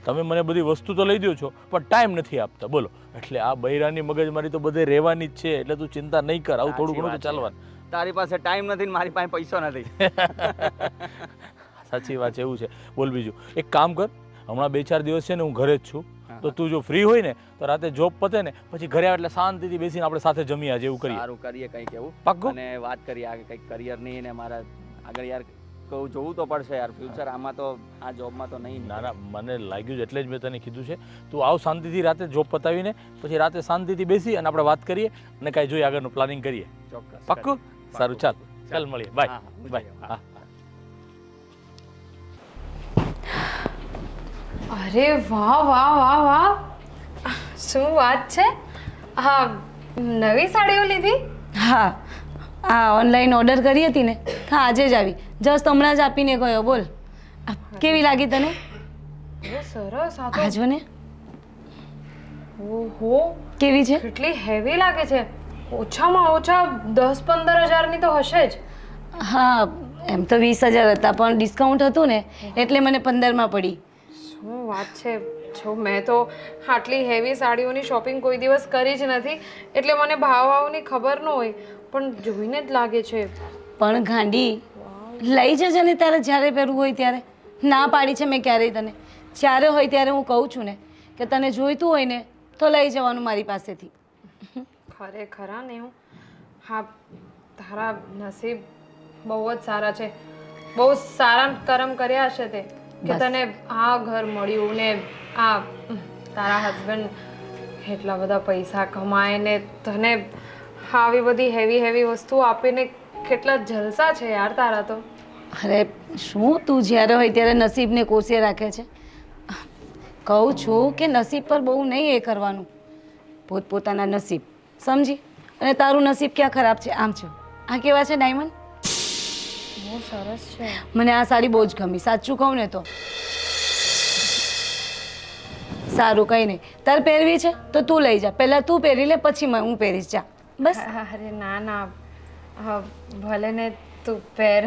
તમે મને બધી વસ્તુ તો લઈ દો છો પણ ટાઈમ નથી આપતા, બોલો. એટલે આ બૈરાની મગજમારી તો બધે રહેવાની જ છે, એટલે તું ચિંતા નહીં કર, આવું થોડું ઘણું તો ચાલવાનું. તારી પાસે ટાઈમ નથી ને મારી પાસે પૈસો નથી. સાચી વાત છે, એવું છે. બોલ બીજું. એક કામ કર, હમણાં 2-4 દિવસ છે ને હું ઘરે જ છું, તો તું જો ફ્રી હોય ને તો રાતે જોબ પતે ને પછી ઘરે આવે એટલે શાંતિથી બેસીને આપણે સાથે જમીએ, આજે એવું કરીએ. સારું કરીએ કંઈક એવું. પાક્કું? અને વાત કરીએ આગળ કંઈક કરિયરની ને મારા આગળ યાર કહું જોવું તો પડશે યાર, ફ્યુચર આમાં તો આ જોબમાં તો નહીં. ના ના, મને લાગ્યું જ એટલે જ મેં તને કીધું છે. તું આવ શાંતિથી રાતે જોબ પતાવીને, પછી રાતે શાંતિથી બેસી અને આપણે વાત કરીએ અને કાંઈ જોઈએ આગળનું પ્લાનિંગ કરીએ. ચોક્કસ. પાક્કું? સારું, ચાલ ચાલ મળીએ. બાય હા, હા, બાય. હા. અરે વાહ વાહ વાહ વાહ, શું વાત છે! હા, નવી સાડીઓ લીધી? હા, આ ઓનલાઈન ઓર્ડર કરી હતી ને, હા આજે જ આવી, જસ્ટ હમણાં જ આપીને ગયો. બોલ, કેવી લાગી તને? બહુ સરસ. આ આ તો જો ને, ઓહો, કેવી છે? કેટલી હેવી લાગે છે. ઓછામાં ઓછા 10-15 હજારની તો હશે જ. હા, એમ તો 20,000 હતા પણ ડિસ્કાઉન્ટ હતું ને એટલે મને 15માં પડી. શું વાત છે! જો મેં તો આટલી હેવી સાડીઓની શોપિંગ કોઈ દિવસ કરી જ નથી, એટલે મને ભાવની ખબર ન હોય, પણ જોઈને જ લાગે છે. પણ ગાંડી, લઈ જજે ને તારે જ્યારે પહેરવું હોય ત્યારે. ના પાડી છે મેં ક્યારેય તને? જ્યારે હોય ત્યારે હું કહું છું ને કે તને જોઈતું હોય ને તો લઈ જવાનું મારી પાસેથી. ખરેખર હા ને, હું હા, તારા નસીબ બહુ જ સારા છે. બહુ સારા કરમ કર્યા હશે તે કે બસ. તને આ ઘર મળ્યું ને આ તારા હસબન્ડ એટલા બધા પૈસા કમાય ને તને આવી બધી હેવી હેવી વસ્તુઓ આપીને. કેટલા જલસા છે યાર તારા તો. અરે શું તું જ્યારે હોય ત્યારે નસીબને કોસે રાખે છે? કહું છું કે નસીબ પર બહુ નહીં એ કરવાનું, પોતપોતાના નસીબ સમજી. અને તારું નસીબ ક્યાં ખરાબ છે? આમ છે, આ કેવા છે ડાયમંડ? બહુ સરસ છે. મને આ સાડી બહુ જ ગમી, સાચું કહું ને તો. સારું, કંઈ નહીં, તારે પહેરવી છે તો તું લઈ જા, પહેલાં તું પહેરી લે પછી હું પહેરીશ. જા બસ. અરે ના ના, ભલે ને તું પહેર.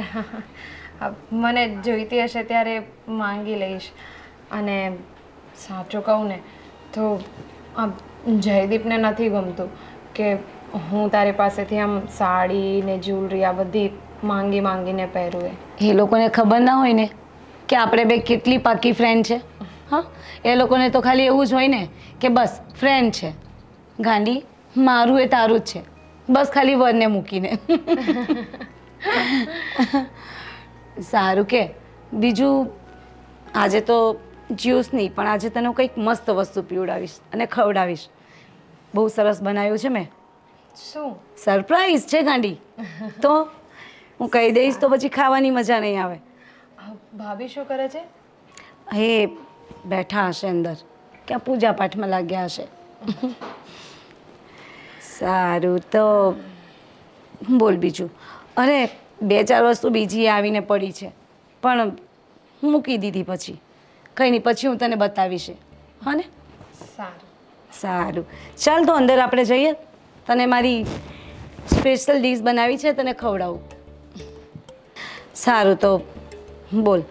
મને જોઈતી હશે ત્યારે માંગી લઈશ. અને સાચું કહું ને તો જયદીપને નથી ગમતું કે હું તારી પાસેથી આમ સાડી ને જ્વેલરી આ બધી માંગીને પહેરું. એ લોકોને ખબર ના હોય ને કે આપણે બે કેટલી પાકી ફ્રેન્ડ છે. હા, એ લોકોને તો ખાલી એવું જ હોય ને કે બસ ફ્રેન્ડ છે. ગાંડી, મારું એ તારું જ છે, બસ ખાલી વરને મૂકીને. સારું કે બીજું, આજે તો જ્યુસ નહીં પણ આજે તને કંઈક મસ્ત વસ્તુ પીવડાવીશ અને ખવડાવીશ. બહુ સરસ બનાવ્યું છે મેં. શું સરપ્રાઈઝ છે ગાંડી. તો હું કહી દઈશ તો પછી ખાવાની મજા નહીં આવે. ભાભી શું કરે છે? એ બેઠા હશે અંદર, ક્યાં પૂજા પાઠમાં લાગ્યા હશે. સારું તો બોલ બીજું. અરે 2-4 વસ્તુ બીજી આવીને પડી છે પણ મૂકી દીધી, પછી કંઈ નહીં, પછી હું તને બતાવીશ. હા ને? સારું. સારું, ચાલ તો અંદર આપણે જઈએ. તને મારી સ્પેશિયલ ડીશ બનાવી છે, તને ખવડાવું. સારું તો બોલ.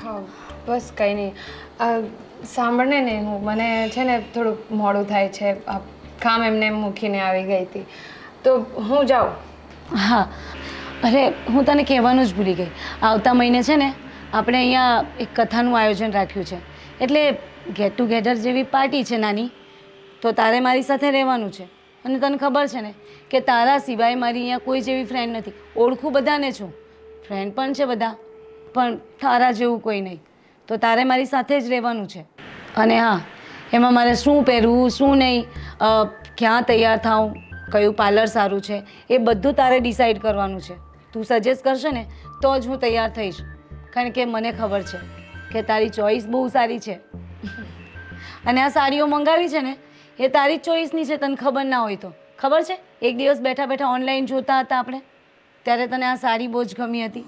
હા બસ કંઈ નહીં. સાંભળને ને, મને છે ને થોડુંક મોડું થાય છે. કામ એમને મૂકીને આવી ગઈ હતી તો હું જાઉં. હા, અરે હું તને કહેવાનું જ ભૂલી ગઈ. આવતા મહિને છે ને આપણે અહીંયા એક કથાનું આયોજન રાખ્યું છે, એટલે ગેટ ટુગેધર જેવી પાર્ટી છે નાની. તો તારે મારી સાથે રહેવાનું છે. અને તને ખબર છે ને કે તારા સિવાય મારી અહીંયા કોઈ જેવી ફ્રેન્ડ નથી. ઓળખું બધાને છું, ફ્રેન્ડ પણ છે બધા, પણ તારા જેવું કોઈ નહીં. તો તારે મારી સાથે જ રહેવાનું છે. અને હા, એમાં મારે શું પહેરવું શું નહીં, ક્યાં તૈયાર થાઉં, કયું પાર્લર સારું છે, એ બધું તારે ડિસાઈડ કરવાનું છે. તું સજેસ્ટ કરશે ને તો જ હું તૈયાર થઈશ, કારણ કે મને ખબર છે કે તારી ચોઈસ બહુ સારી છે. અને આ સાડીઓ મંગાવી છે ને એ તારી જ ચોઈસની છે, તને ખબર ના હોય તો. ખબર છે, એક દિવસ બેઠા બેઠા ઓનલાઈન જોતા હતા આપણે, ત્યારે તને આ સાડી બહુ જ ગમી હતી.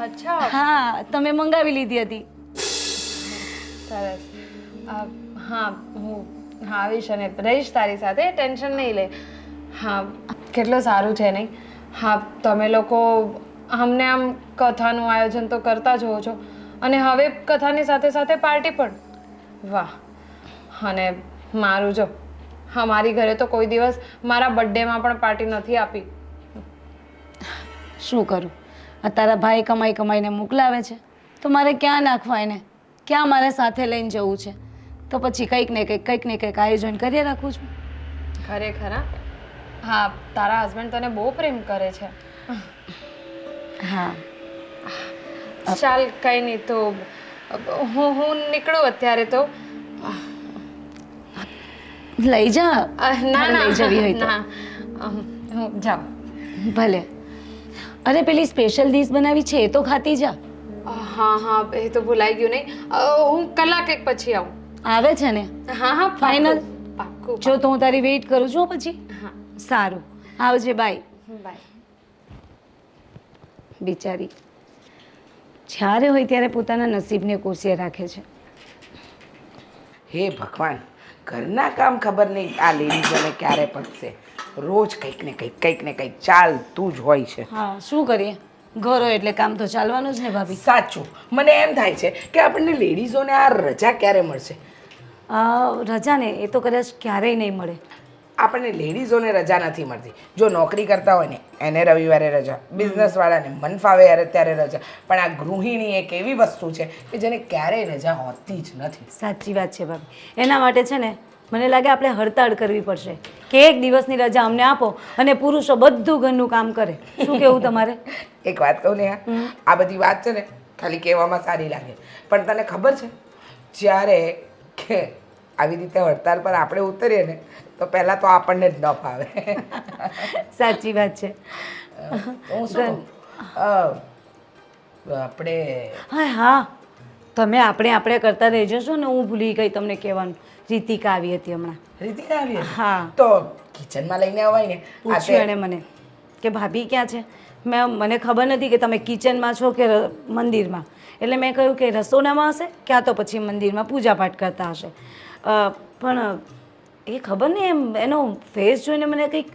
અચ્છા, હા, તમે મંગાવી લીધી હતી. સરસ. હા હું આવીશ અને રહીશ તારી સાથે, ટેન્શન નહીં લે. હા, કેટલું સારું છે નહીં? હા, તમે લોકો અમને આમ કથાનું આયોજન તો કરતા જ હોવ છો અને હવે કથાની સાથે સાથે પાર્ટી પણ. વાહ. અને મારું જો, હા, મારી ઘરે તો કોઈ દિવસ મારા બર્થડેમાં પણ પાર્ટી નથી આપી. શું કરું, આ તારા ભાઈ કમાઈ કમાઈને મોકલાવે છે તો મારે ક્યાં નાખવા એને, ક્યાં મારે સાથે લઈને જવું છે? તો પછી કંઈક ને કંઈક આયોજન કરીએ રાખું છું. ખરેખર? હા, તારા હસબન્ડ તને બહુ પ્રેમ કરે છે. હા, ચાલ કંઈ નહીં, તો હું નીકળું અત્યારે તો. લઈ જા. ના ના, લઈ જવી હોય તો ના, હું જાઉં. ભલે. અરે પેલી સ્પેશિયલ ડીશ બનાવી છે એ તો ખાતી જા. હા હા, એ તો ભૂલાઈ ગયું નહીં. હું કલાક એક પછી આવું. આવે છે ને? હા હા, ફાઇનલ. પાક્કું. જો તો હું તારી વેઇટ કરું છું પછી. હા, સારું, આવજે. બાય. બાય. બિચારી જ્યારે હોય ત્યારે પોતાના નસીબને કોસીએ રાખે છે. હે ભગવાન, ઘરના કામ ખબર નહીં આ લેડીઝોને ક્યારે પતશે. રોજ કંઈક ને કંઈક ચાલતું જ હોય છે. હા, શું કરીએ, ઘર હોય એટલે કામ તો ચાલવાનું જ ને ભાભી. સાચું, મને એમ થાય છે કે આપણને લેડીઝોને આ રજા ક્યારે મળશે. રજા ને એ તો કદાચ ક્યારેય નહીં મળે. આપણને લેડીઝોને રજા નથી મળતી. જો નોકરી કરતા હોય ને એને રવિવારે રજા, બિઝનેસવાળાને મન ફાવે ત્યારે રજા, પણ આ ગૃહિણી એક એવી વસ્તુ છે કે જેને ક્યારેય રજા હોતી જ નથી. સાચી વાત છે ભાભી. એના માટે છે ને મને લાગે આપણે હડતાળ કરવી પડશે કે એક દિવસની રજા અમને આપો અને પુરુષો બધું ઘરનું કામ કરે. શું કેવું તમારે? એક વાત કહું ને, આ બધી વાત છે ને ખાલી કહેવામાં સારી લાગે, પણ તને ખબર છે જ્યારે કે આવી રીતે હડતાલ પર આપણે ઉતરીએ ને તો પહેલાં તો આપણને જ ન ફાવે. સાચી વાત છે. હું શું આપણે હા હા, તમે આપણે કરતા રહી જશો ને, હું ભૂલી ગઈ તમને કહેવાનું. રીતિકા આવી હતી હમણાં. રીતિકા આવી હતી? હા. તો કિચનમાં લઈને અવાય ને. પૂછ્યું એણે મને કે ભાભી ક્યાં છે. મને ખબર નથી કે તમે કિચનમાં છો કે મંદિરમાં, એટલે મેં કહ્યું કે રસોડામાં હશે ક્યાં તો પછી મંદિરમાં પૂજા પાઠ કરતા હશે. પણ એ ખબર નહીં, એમ એનો ફેસ જોઈને મને કંઈક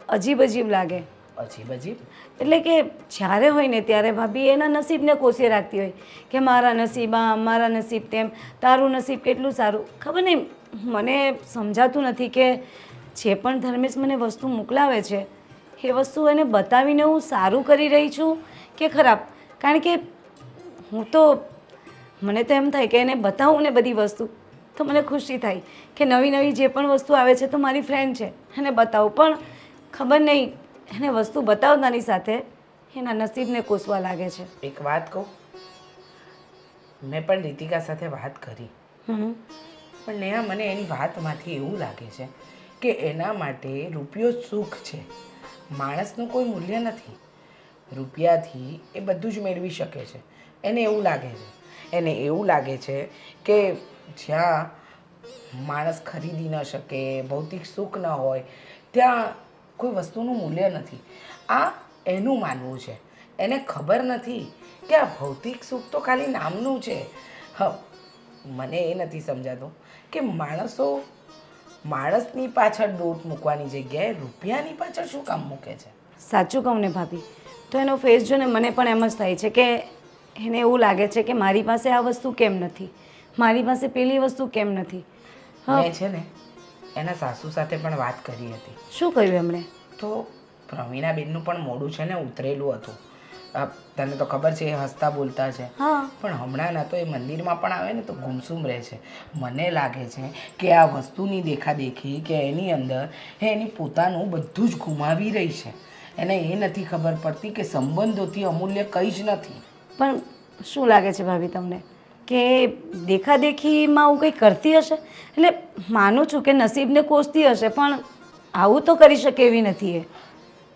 અજીબ લાગે. અજીબ? એટલે કે જ્યારે હોય ને ત્યારે ભાભી એના નસીબને કોસીએ રાખતી હોય કે મારા નસીબ આમ, મારા નસીબ તેમ, તારું નસીબ કેટલું સારું. ખબર નહીં, મને સમજાતું નથી કે જે પણ ધર્મેશ મને વસ્તુ મોકલાવે છે એ વસ્તુ એને બતાવીને હું સારું કરી રહી છું કે ખરાબ. કારણ કે હું તો, મને તો એમ થાય કે એને બતાવું ને બધી વસ્તુ તો મને ખુશી થાય કે નવી જે પણ વસ્તુ આવે છે તો મારી ફ્રેન્ડ છે એને બતાવું. પણ ખબર નહીં, એને વસ્તુ બતાવતાની સાથે એના નસીબને કોસવા લાગે છે. એક વાત કહું, મેં પણ રીતિકા સાથે વાત કરી, પણ નેહા મને એની વાતમાંથી એવું લાગે છે કે એના માટે રૂપિયો સુખ છે, માણસનું કોઈ મૂલ્ય નથી. રૂપિયાથી એ બધું જ મેળવી શકે છે, એને એવું લાગે છે. એને એવું લાગે છે કે જ્યાં માણસ ખરીદી ન શકે, ભૌતિક સુખ ન હોય, ત્યાં કોઈ વસ્તુનું મૂલ્ય નથી. આ એનું માનવું છે. એને ખબર નથી કે આ ભૌતિક સુખ તો ખાલી નામનું છે. હા, મને એ નથી સમજાતું કે માણસની પાછળ દોટ મૂકવાની જગ્યાએ રૂપિયાની પાછળ શું કામ મૂકે છે. સાચું કહું ને ભાભી, તો એનો ફેસ જોઈને મને પણ એમ જ થાય છે કે એને એવું લાગે છે કે મારી પાસે આ વસ્તુ કેમ નથી, મારી પાસે પેલી વસ્તુ કેમ નથી. મેં છે ને એના સાસુ સાથે પણ વાત કરી હતી. શું કહ્યું એમણે? તો પ્રવીણાબેનનું પણ મોઢું છે ને ઉતરેલું હતું. તને તો ખબર છે એ હસતા બોલતા છે, હા, પણ હમણાં ના તો એ મંદિરમાં પણ આવે ને તો ગુમસુમ રહે છે. મને લાગે છે કે આ વસ્તુની દેખાદેખી કે એની અંદર એની પોતાનું બધું જ ગુમાવી રહી છે. એને એ નથી ખબર પડતી કે સંબંધોથી અમૂલ્ય કંઈ જ નથી. પણ શું લાગે છે ભાભી તમને કે દેખાદેખીમાં હું કંઈ કરતી હશે? એટલે માનું છું કે નસીબને કોસતી હશે, પણ આવું તો કરી શકે એવી નથી. એ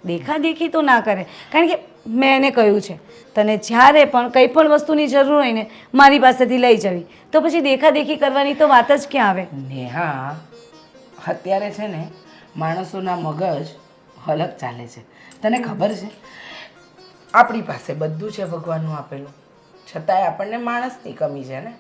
દેખાદેખી તો ના કરે, કારણ કે મેં એને કહ્યું છે તને જ્યારે પણ કંઈ પણ વસ્તુની જરૂર હોય ને મારી પાસેથી લઈ જવી, તો પછી દેખાદેખી કરવાની તો વાત જ ક્યાં આવે? નેહા, અત્યારે છે ને માણસોના મગજ અલગ ચાલે છે. તને ખબર છે આપણી પાસે બધું છે ભગવાનનું આપેલું, છતાંય આપણને માણસની કમી છે ને.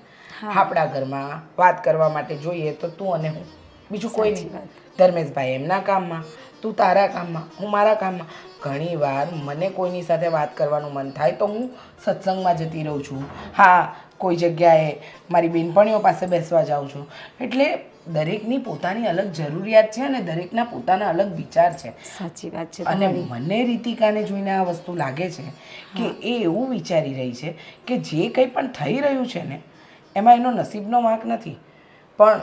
આપણા ઘરમાં વાત કરવા માટે જોઈએ તો તું અને હું, બીજું કોઈ નહીં. ધર્મેશભાઈ એમના કામમાં, તું તારા કામમાં, હું મારા કામમાં. ઘણીવાર મને કોઈની સાથે વાત કરવાનું મન થાય તો હું સત્સંગમાં જતી રહું છું. હા, કોઈ જગ્યાએ મારી બેનપણીઓ પાસે બેસવા જાઉં છું. એટલે દરેકની પોતાની અલગ જરૂરિયાત છે અને દરેકના પોતાના અલગ વિચાર છે. સાચી વાત છે. અને મને રીતિકાને જોઈને આ વસ્તુ લાગે છે કે એ એવું વિચારી રહી છે કે જે કંઈ પણ થઈ રહ્યું છે ને એમાં એનો નસીબનો વાંક નથી, પણ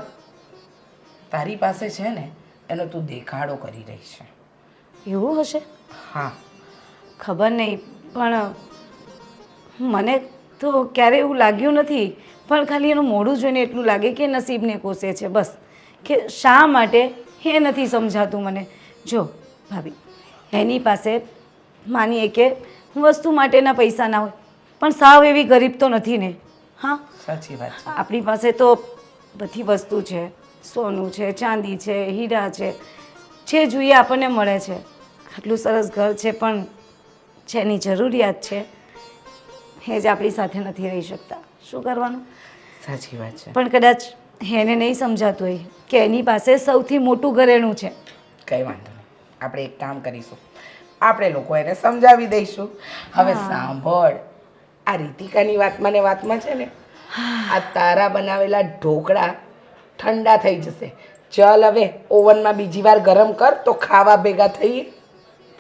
તારી પાસે છે ને એનો તું દેખાડો કરી રહી છે. એવું હશે? હા, ખબર નહીં, પણ મને તો ક્યારે એવું લાગ્યું નથી. પણ ખાલી એનું મોઢું જોઈને એટલું લાગે કે નસીબને કોસે છે બસ. કે શા માટે એ નથી સમજાતું મને. જો ભાભી, એની પાસે માનીએ કે વસ્તુ માટેના પૈસા ના હોય, પણ સાવ એવી ગરીબ તો નથી ને. હા, સાચી વાત છે. આપણી પાસે તો બધી વસ્તુ છે, સોનું છે, ચાંદી છે, હીરા છે, જે જોઈએ આપણને મળે છે. આટલું સરસ ઘર છે, પણ જેની જરૂરિયાત છે એ જ આપણી સાથે નથી રહી શકતા. શું કરવાનું? સાચી વાત છે. પણ કદાચ એને નહીં સમજાતું હોય કે એની પાસે સૌથી મોટું ઘરેણું છે. કંઈ વાંધો નહીં, આપણે એક કામ કરીશું, આપણે લોકો એને સમજાવી દઈશું. હવે સાંભળ, આ રીતિકાની વાતમાં છે ને આ તારા બનાવેલા ઢોકળા ઠંડા થઈ જશે. ચાલ હવે ઓવનમાં બીજી વાર ગરમ કર તો ખાવા ભેગા થઈએ.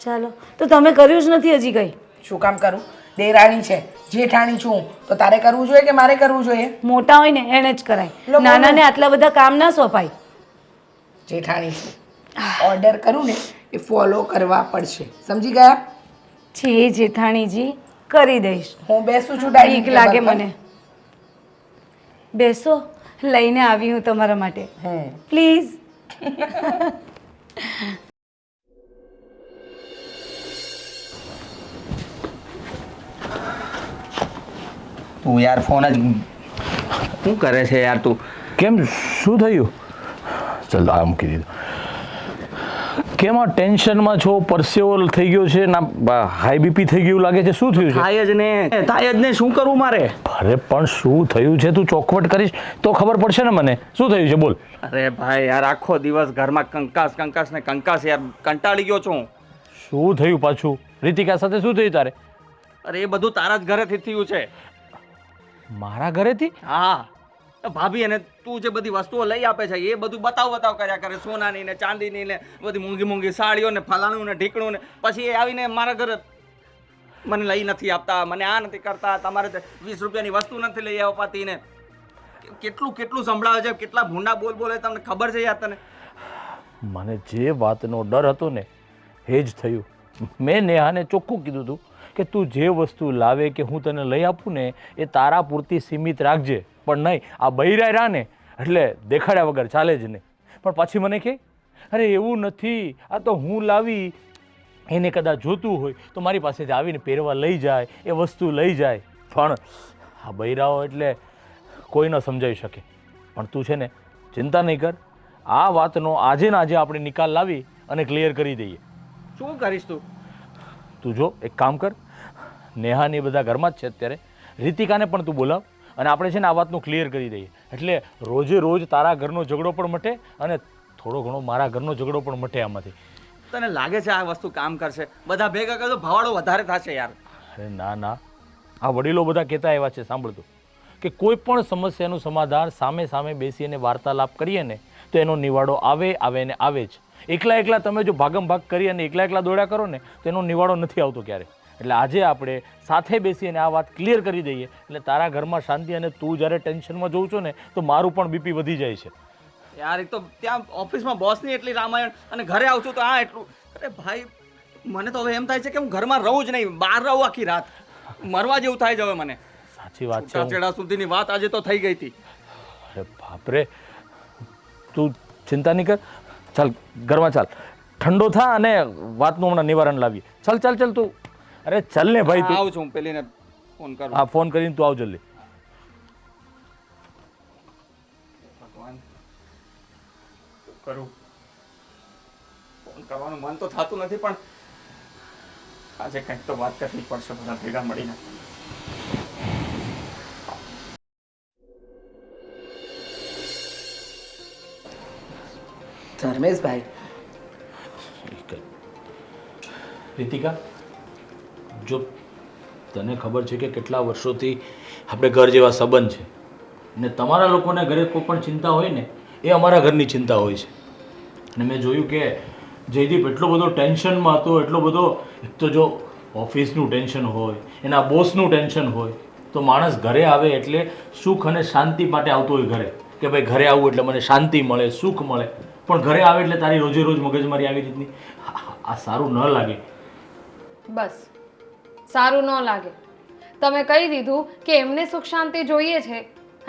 ચાલો, તો તમે કર્યું જ નથી હજી કંઈ? શું કામ કરું? દેરાણી છે, જેઠાણી છું, તો તારે કરવું જોઈએ કે મારે કરવું જોઈએ? મોટા હોય ને એને જ કરાય, લો, નાનાને આટલા બધા કામ ના સોંપાય. જેઠાણી છું, ઓર્ડર કરું ને એ ફોલો કરવા પડશે. સમજી ગયા? છી જેઠાણીજી, કરી દઈશ. હું બેસું છું ડાઇનિંગ બીક લાગે ટેબલ પર. મને. બેસો, લઈને આવી હું તમારા માટે. પ્લીઝ. તું યાર ફોન જ શું કરે છે યાર તું? કેમ, શું થયું? ચાલ આ મૂકી દીધું. કેમ આ ટેન્શનમાં છો? પરસેવો થઈ ગયો છે ના હાઈ બીપી થઈ ગયું લાગે છે? શું થયું છે? થાય જ ને, શું કરું મારે? અરે પણ શું થયું છે? તું ચોખવટ કરીશ તો ખબર પડશે ને મને. શું થયું છે બોલ. અરે ભાઈ યાર, આખો દિવસ ઘરમાં કંકાસ ને કંકાસ યાર, કંટાળી ગયો છું. શું થયું પાછું? રીતિકા સાથે શું થયું તારે? અરે એ બધું તારા જ ઘરેથી થયું છે. મારા ઘરેથી? હા, ભાભી અને તું જે બધી વસ્તુઓ લઈ આપે છે એ બધું બતાવ કર્યા કરે, સોનાની ને ચાંદીની ને બધી મોંઘી સાડીઓ ને ફલાણું ને ઢીકણું ને, પછી એ આવીને મારા ઘરે મને લઈ નથી આપતા, મને આ નથી કરતા, તમારે 20 રૂપિયાની વસ્તુ નથી લઈ અપાતી ને કેટલું સંભળાવે છે, કેટલા ભૂંડા બોલે તમને ખબર છે યાર તને? મને જે વાતનો ડર હતો ને એ જ થયું. મેં નેહાને ચોખ્ખું કીધું હતું કે તું જે વસ્તુ લાવે કે હું તને લઈ આપું ને એ તારા પૂરતી સીમિત રાખજે, પણ નહીં આ બૈરા રહ્યા ને એટલે દેખાડ્યા વગર ચાલે જ નહીં. પણ પછી મને કહે અરે એવું નથી, આ તો હું લાવી, એને કદાચ જોતું હોય તો મારી પાસે જ આવીને પહેરવા લઈ જાય, એ વસ્તુ લઈ જાય. પણ આ બૈરાઓ એટલે કોઈ ન સમજાવી શકે. પણ તું છે ને ચિંતા નહીં કર, આ વાતનો આજે ને આજે આપણે નિકાલ લાવી અને ક્લિયર કરી દઈએ. શું કરીશ તું? તું જો એક કામ કર, નેહાની બધા ઘરમાં જ છે અત્યારે, રીતિકાને પણ તું બોલાવ અને આપણે છે ને આ વાતનું ક્લિયર કરી દઈએ. એટલે રોજે રોજ તારા ઘરનો ઝઘડો પણ મટે અને થોડો ઘણો મારા ઘરનો ઝઘડો પણ મટે આમાંથી. તને લાગે છે આ વસ્તુ કામ કરશે? બધા ભેગા કરતો ભવાડો વધારે થશે યાર. અરે ના ના, આ વડીલો બધા કહેતા એવા છે, સાંભળતું કે કોઈ પણ સમસ્યાનું સમાધાન સામે સામે બેસીને વાર્તાલાપ કરીએ ને તો એનો નિવાડો આવે ને આવે જ. એકલા એકલા તમે જો ભાગમ ભાગ કરી અને એકલા દોડ્યા કરો ને તો એનો નિવાડો નથી આવતો ક્યારે. એટલે આજે આપણે સાથે બેસીને આ વાત ક્લિયર કરી દઈએ એટલે તારા ઘરમાં શાંતિ. અને તું જ્યારે ટેન્શનમાં જોઉં છો ને તો મારું પણ બીપી વધી જાય છે. યાર એક તો ત્યાં ઓફિસમાં બોસની એટલી રામાયણ અને ઘરે આવું છું તો આ એટલું. અરે ભાઈ મને તો હવે એમ થાય છે કે હું ઘરમાં રહું જ નહીં, બહાર રહું આખી રાત. મરવા જેવું થાય છે હવે મને. સાચી વાત છે. છૂટાછેડા સુધીની વાત આજે તો થઈ ગઈ હતી. અરે બાપરે, તું ચિંતા નહીં કર, ચાલ ઘરમાં ચાલ, ઠંડો થા અને વાતનું હમણાં નિવારણ લાવીએ. ચાલ ચાલ ચાલ તું, અરે ચાલ ને ભાઈ તું. આવું છું, પેલીને ફોન કરું. હા ફોન કરીને તું આવ જલ્દી. ભગવાન કરું, ફોન કરવાનું મન તો થતું નથી પણ આજે કંઈક તો વાત કરવી પડશે બધા ભેગા મળીને. ધર્મેશભાઈ, રીતિકા, જો તને ખબર છે કે કેટલા વર્ષોથી આપણે ઘર જેવા સંબંધ છે ને તમારા લોકોને ઘરે કોઈ પણ ચિંતા હોય ને એ અમારા ઘરની ચિંતા હોય છે. અને મેં જોયું કે જયદીપ એટલો બધો ટેન્શનમાં હતો, એટલો બધો, એક તો જો ઓફિસનું ટેન્શન હોય, એના બોસનું ટેન્શન હોય, તો માણસ ઘરે આવે એટલે સુખ અને શાંતિ માટે આવતો હોય ઘરે, કે ભાઈ ઘરે આવું એટલે મને શાંતિ મળે, સુખ મળે. પણ ઘરે આવે એટલે તારી રોજે રોજ મગજમારી આવી રીતની, આ સારું ન લાગે. બસ સારું ન લાગે. તમે કહી દીધું કે એમને સુખ શાંતિ જોઈએ છે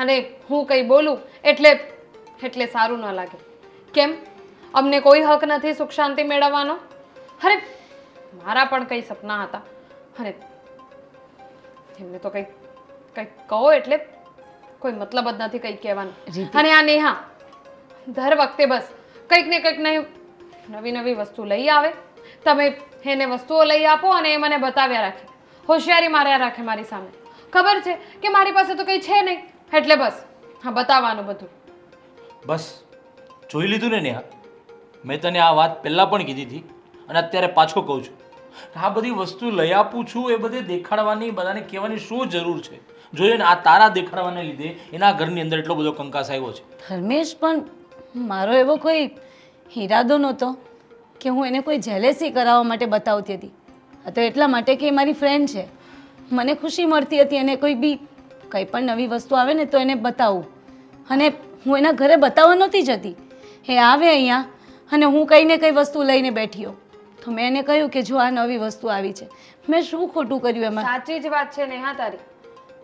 અને હું કંઈ બોલું એટલે સારું ન લાગે. કેમ? અમને કોઈ હક નથી સુખ શાંતિ મેળવવાનો? અરે મારા પણ કંઈ સપના હતા અને એમને તો કંઈક કહો એટલે કોઈ મતલબ જ નથી કંઈક કહેવાનું. અને આ નેહા દર વખતે બસ કંઈક ને કંઈક નવી વસ્તુ લઈ આવે, તમે એને વસ્તુઓ લઈ આપો અને એ મને બતાવ્યા રાખે, હોશિયારી માર્યા રાખે મારી સામે. ખબર છે કે મારી પાસે તો કંઈ છે નહીં એટલે બસ હા બતાવવાનું બધું. બસ જોઈ લીધું ને નેહા, મેં તને આ વાત પહેલાં પણ કીધી હતી અને અત્યારે પાછો કહું છું, આ બધી વસ્તુ લઈ આપું છું એ બધી દેખાડવાની, બધાને કહેવાની શું જરૂર છે? જોઈએ ને આ તારા દેખાડવાને લીધે એના ઘરની અંદર એટલો બધો કંકાસ આવ્યો છે. ધર્મેશ, પણ મારો એવો કોઈ ઈરાદો નહોતો કે હું એને કોઈ જેલેસી કરાવવા માટે બતાવતી હતી. આ તો એટલા માટે કે એ મારી ફ્રેન્ડ છે, મને ખુશી મળતી હતી અને કોઈ બી કંઈ પણ નવી વસ્તુ આવે ને તો એને બતાવું. અને હું એના ઘરે બતાવવા નહોતી જતી, એ આવે અહીંયા અને હું કંઈ ને કંઈ વસ્તુ લઈને બેઠી હોઉં તો મેં એને કહ્યું કે જો આ નવી વસ્તુ આવી છે. મેં શું ખોટું કર્યું એમાં? સાચી જ વાત છે નેહા તારી.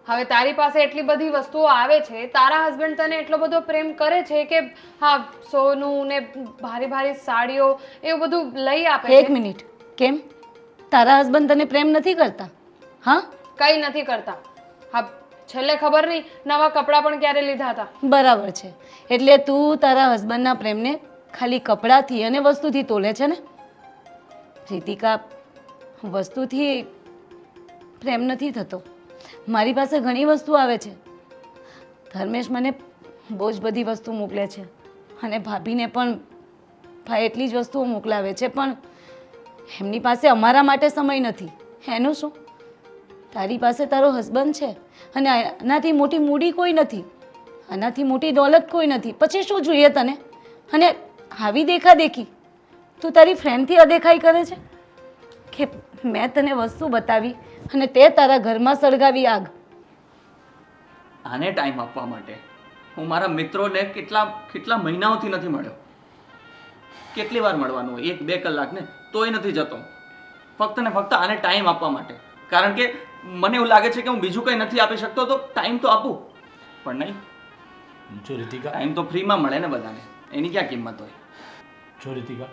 હવે તારી પાસે એટલી બધી વસ્તુઓ આવે છે, તારા હસબન્ડ તને એટલો બધો પ્રેમ કરે છે કે હા સોનું ને ભારી સાડીઓ એવું બધું લઈ આપે છે. એક મિનિટ, કેમ તારા હસબન્ડ તને પ્રેમ નથી કરતા? હા, કંઈ નથી કરતા. હા છેલ્લે ખબર નહીં નવા કપડાં પણ ક્યારે લીધા હતા. બરાબર છે, એટલે તું તારા હસબન્ડના પ્રેમને ખાલી કપડાથી અને વસ્તુથી તોલે છે ને? રીતિકા, વસ્તુથી પ્રેમ નથી થતો. મારી પાસે ઘણી વસ્તુ આવે છે. ધર્મેશ મને બહુ જ બધી વસ્તુ મોકલે છે અને ભાભીને પણ ભાઈ એટલી જ વસ્તુઓ મોકલાવે છે, પણ એમની પાસે અમારા માટે સમય નથી. એનું શું? તારી પાસે તારો હસબન્ડ છે અને આનાથી મોટી મૂડી કોઈ નથી, આનાથી મોટી દોલત કોઈ નથી. પછી શું જોઈએ તને? અને આવી દેખાદેખી તું તારી ફ્રેન્ડથી અદેખાઈ કરે છે કે મેં તને વસ્તુ બતાવી અને તે તારા ઘરમાં સળગાવી આગ. આને ટાઈમ આપવા માટે હું મારા મિત્રોને કેટલા મહિનાઓથી નથી મળ્યો. કેટલી વાર મળવાનું હોય? 1-2 કલાક ને તોય નથી જતો. ફક્ત ને ફક્ત આને ટાઈમ આપવા માટે. કારણ કે મને એવું લાગે છે કે હું બીજું કંઈ નથી આપી શકતો તો ટાઈમ તો આપું. પણ નહીં, જો રીતિકા, ટાઈમ તો ફ્રીમાં મળે ને બધાને, એની ક્યાં કિંમત હોય? જો રીતિકા,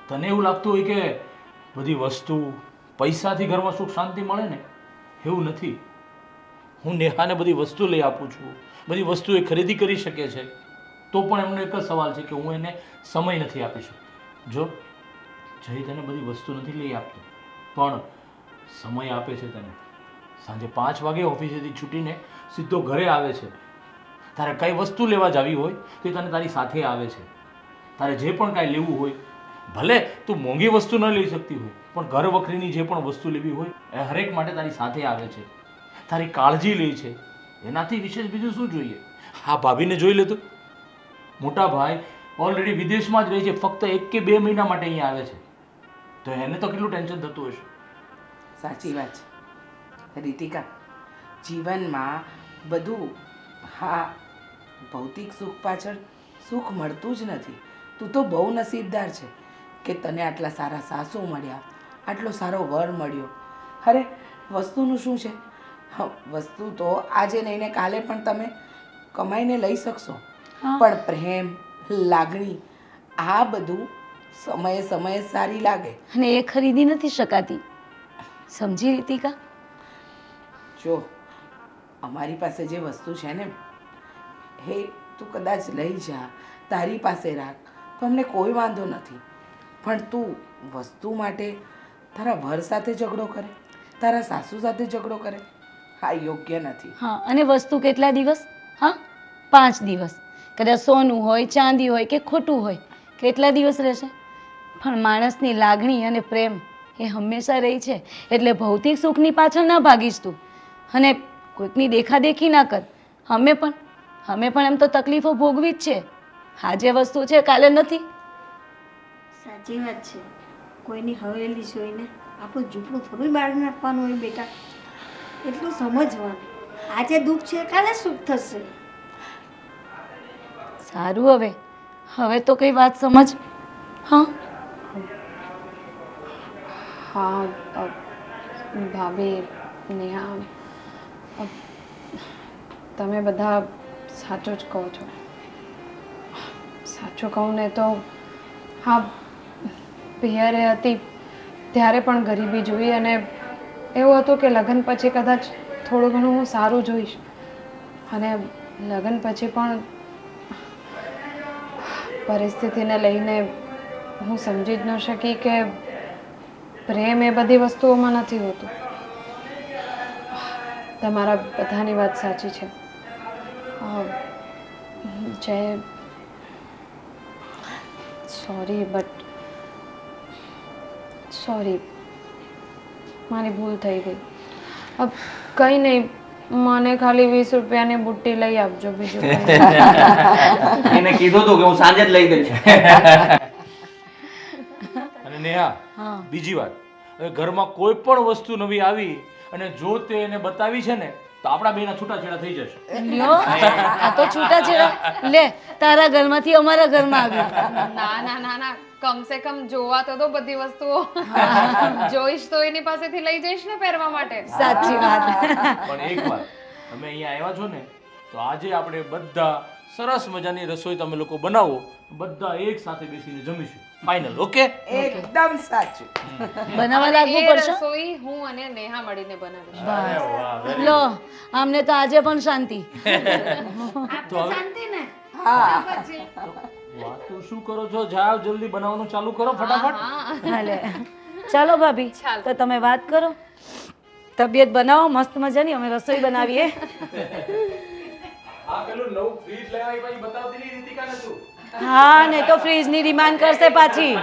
તને એવું લાગતું હોય કે બધી વસ્તુ પૈસાથી ઘરમાં સુખ શાંતિ મળે ને? એવું નથી. હું નેહાને બધી વસ્તુ લઈ આપું છું, બધી વસ્તુ એ ખરીદી કરી શકે છે, તો પણ એમનો એક જ સવાલ છે કે હું એને સમય નથી આપી શકતો. જો જય તને બધી વસ્તુ નથી લઈ આપતો, પણ સમય આપે છે તને. સાંજે 5 વાગે ઓફિસેથી છૂટીને સીધો ઘરે આવે છે. તારે કઈ વસ્તુ લેવા જાવી હોય તો એ તને તારી સાથે આવે છે. તારે જે પણ કાંઈ લેવું હોય, ભલે તું મોંઘી વસ્તુ ન લઈ શકતી હોય, પણ ઘર વખરીની જે પણ વસ્તુ લેવી હોય એ હરેક માટે તારી સાથે આવે છે, તારી કાળજી લે છે. એનાથી વિશેષ બીજું શું જોઈએ? હા, ભાભીને જોઈ લેતું, મોટા ભાઈ ઓલરેડી વિદેશમાં જ રહે છે, ફક્ત 1 કે 2 મહિના માટે અહીંયા આવે છે, તો એને તો કેટલું ટેન્શન થતું હશે. સાચી વાત છે રીતિકા. જીવનમાં બધું, હા, ભૌતિક સુખ પાછળ સુખ મળતું જ નથી. તું તો બહુ નસીબદાર છે કે તને આટલા સારા સાસુ મળ્યા, આટલો સારો વર મળ્યો. અરે વસ્તુનું શું છે? વસ્તુ તો આજે નહીં ને કાલે પણ તમે કમાઈને લઈ શકશો, પણ પ્રેમ, લાગણી, આ બધું સમયે સમયે સારી લાગે. અને એ ખરીદી નથી શકાતી, સમજી રીતિકા? જો અમારી પાસે જે વસ્તુ છે ને એ તું કદાચ લઈ જા, તારી પાસે રાખ, તો અમને કોઈ વાંધો નથી. પણ તું વસ્તુ માટે તારા વર સાથે ઝઘડો કરે, તારા સાસુ સાથે ઝઘડો કરે, આ યોગ્ય નથી. હા, અને વસ્તુ કેટલા દિવસ? હા, 5 દિવસ. કદાચ સોનું હોય, ચાંદી હોય કે ખોટું હોય, કેટલા દિવસ રહેશે? પણ માણસની લાગણી અને પ્રેમ એ હંમેશા રહી છે. એટલે ભૌતિક સુખની પાછળ ના ભાગીશ તું, અને કોઈકની દેખાદેખી ના કર. અમે પણ એમ તો તકલીફો ભોગવી જ છે. આજે વસ્તુ છે, કાલે નથી. સાચી વાત છે. કોઈની હવેલી જોઈને આપણું ઝૂંપડું થોડું બહાર નાખવાનું હોય બેટા. એટલું સમજવાનું, આજે દુઃખ છે કાલે સુખ થશે. સારું, હવે તો કઈ વાત સમજ. હા હા ભાભી, નેહા, તમે બધા સાચું જ કહો છો. સાચું કહું ને તો હા, પિયરે હતી ત્યારે પણ ગરીબી જોઈ, અને એવું હતું કે લગ્ન પછી કદાચ થોડું ઘણું હું સારું જોઈશ, અને લગ્ન પછી પણ પરિસ્થિતિને લઈને હું સમજી જ ન શકી કે પ્રેમ એ બધી વસ્તુઓમાં નથી હોતું. તમારા બધાની વાત સાચી છે. જય, સોરી, મારી ભૂલ થઈ ગઈ. કંઈ નહીં, મને ખાલી 20 રૂપિયાની બુટ્ટી લઈ આપજો, બીજું કંઈ નહીં. એને કીધું હતું કે હું સાંજે જ લઈ દઈશ. અને નેહા, બીજી વાત, હવે ઘરમાં કોઈ પણ વસ્તુ નવી આવી અને જો તે એને બતાવી છે ને તો આપણા બેના છૂટાછેડા થઈ જશે. લ્યો, આ તો છૂટાછેડા લે, તારા ઘરમાંથી અમારા ઘરમાં આવ્યું. ના, કમસે કમ જોવા તો દો બધી વસ્તુઓ. જોઈશ તો એની પાસેથી લઈ જઈશ ને પહેરવા માટે. સાચી વાત. પણ એક વાત, તમે અહીંયા આવ્યા છો ને તો આજે આપણે બધા સરસ મજાની રસોઈ તમે લોકો બનાવો, બધા એક સાથે બેસીને જમીશું. ફાઇનલ? ઓકે? એકદમ સાચું. બનાવવા એ લાગવું પડશે. રસોઈ હું અને નેહા મળીને બનાવીશું. અરે વાહ, very લો, અમને તો આજે પણ શાંતિ. તો હવે શાંતિ ને? હા, વાતો શું કરો છો? જાઓ જલ્દી બનાવવાનું ચાલુ કરો ફટાફટ. હાલે, ચાલો ભાભી, તો તમે વાત કરો, તબિયત બનાવો મસ્ત મજાની, અમે રસોઈ બનાવીએ. આ પેલું નવું ફ્રીજ લેવાય પછી બતાવતી નહીં રીતિકાને તું. હા, નહીં તો ફ્રીજની ડિમાન્ડ કરશે પાછી.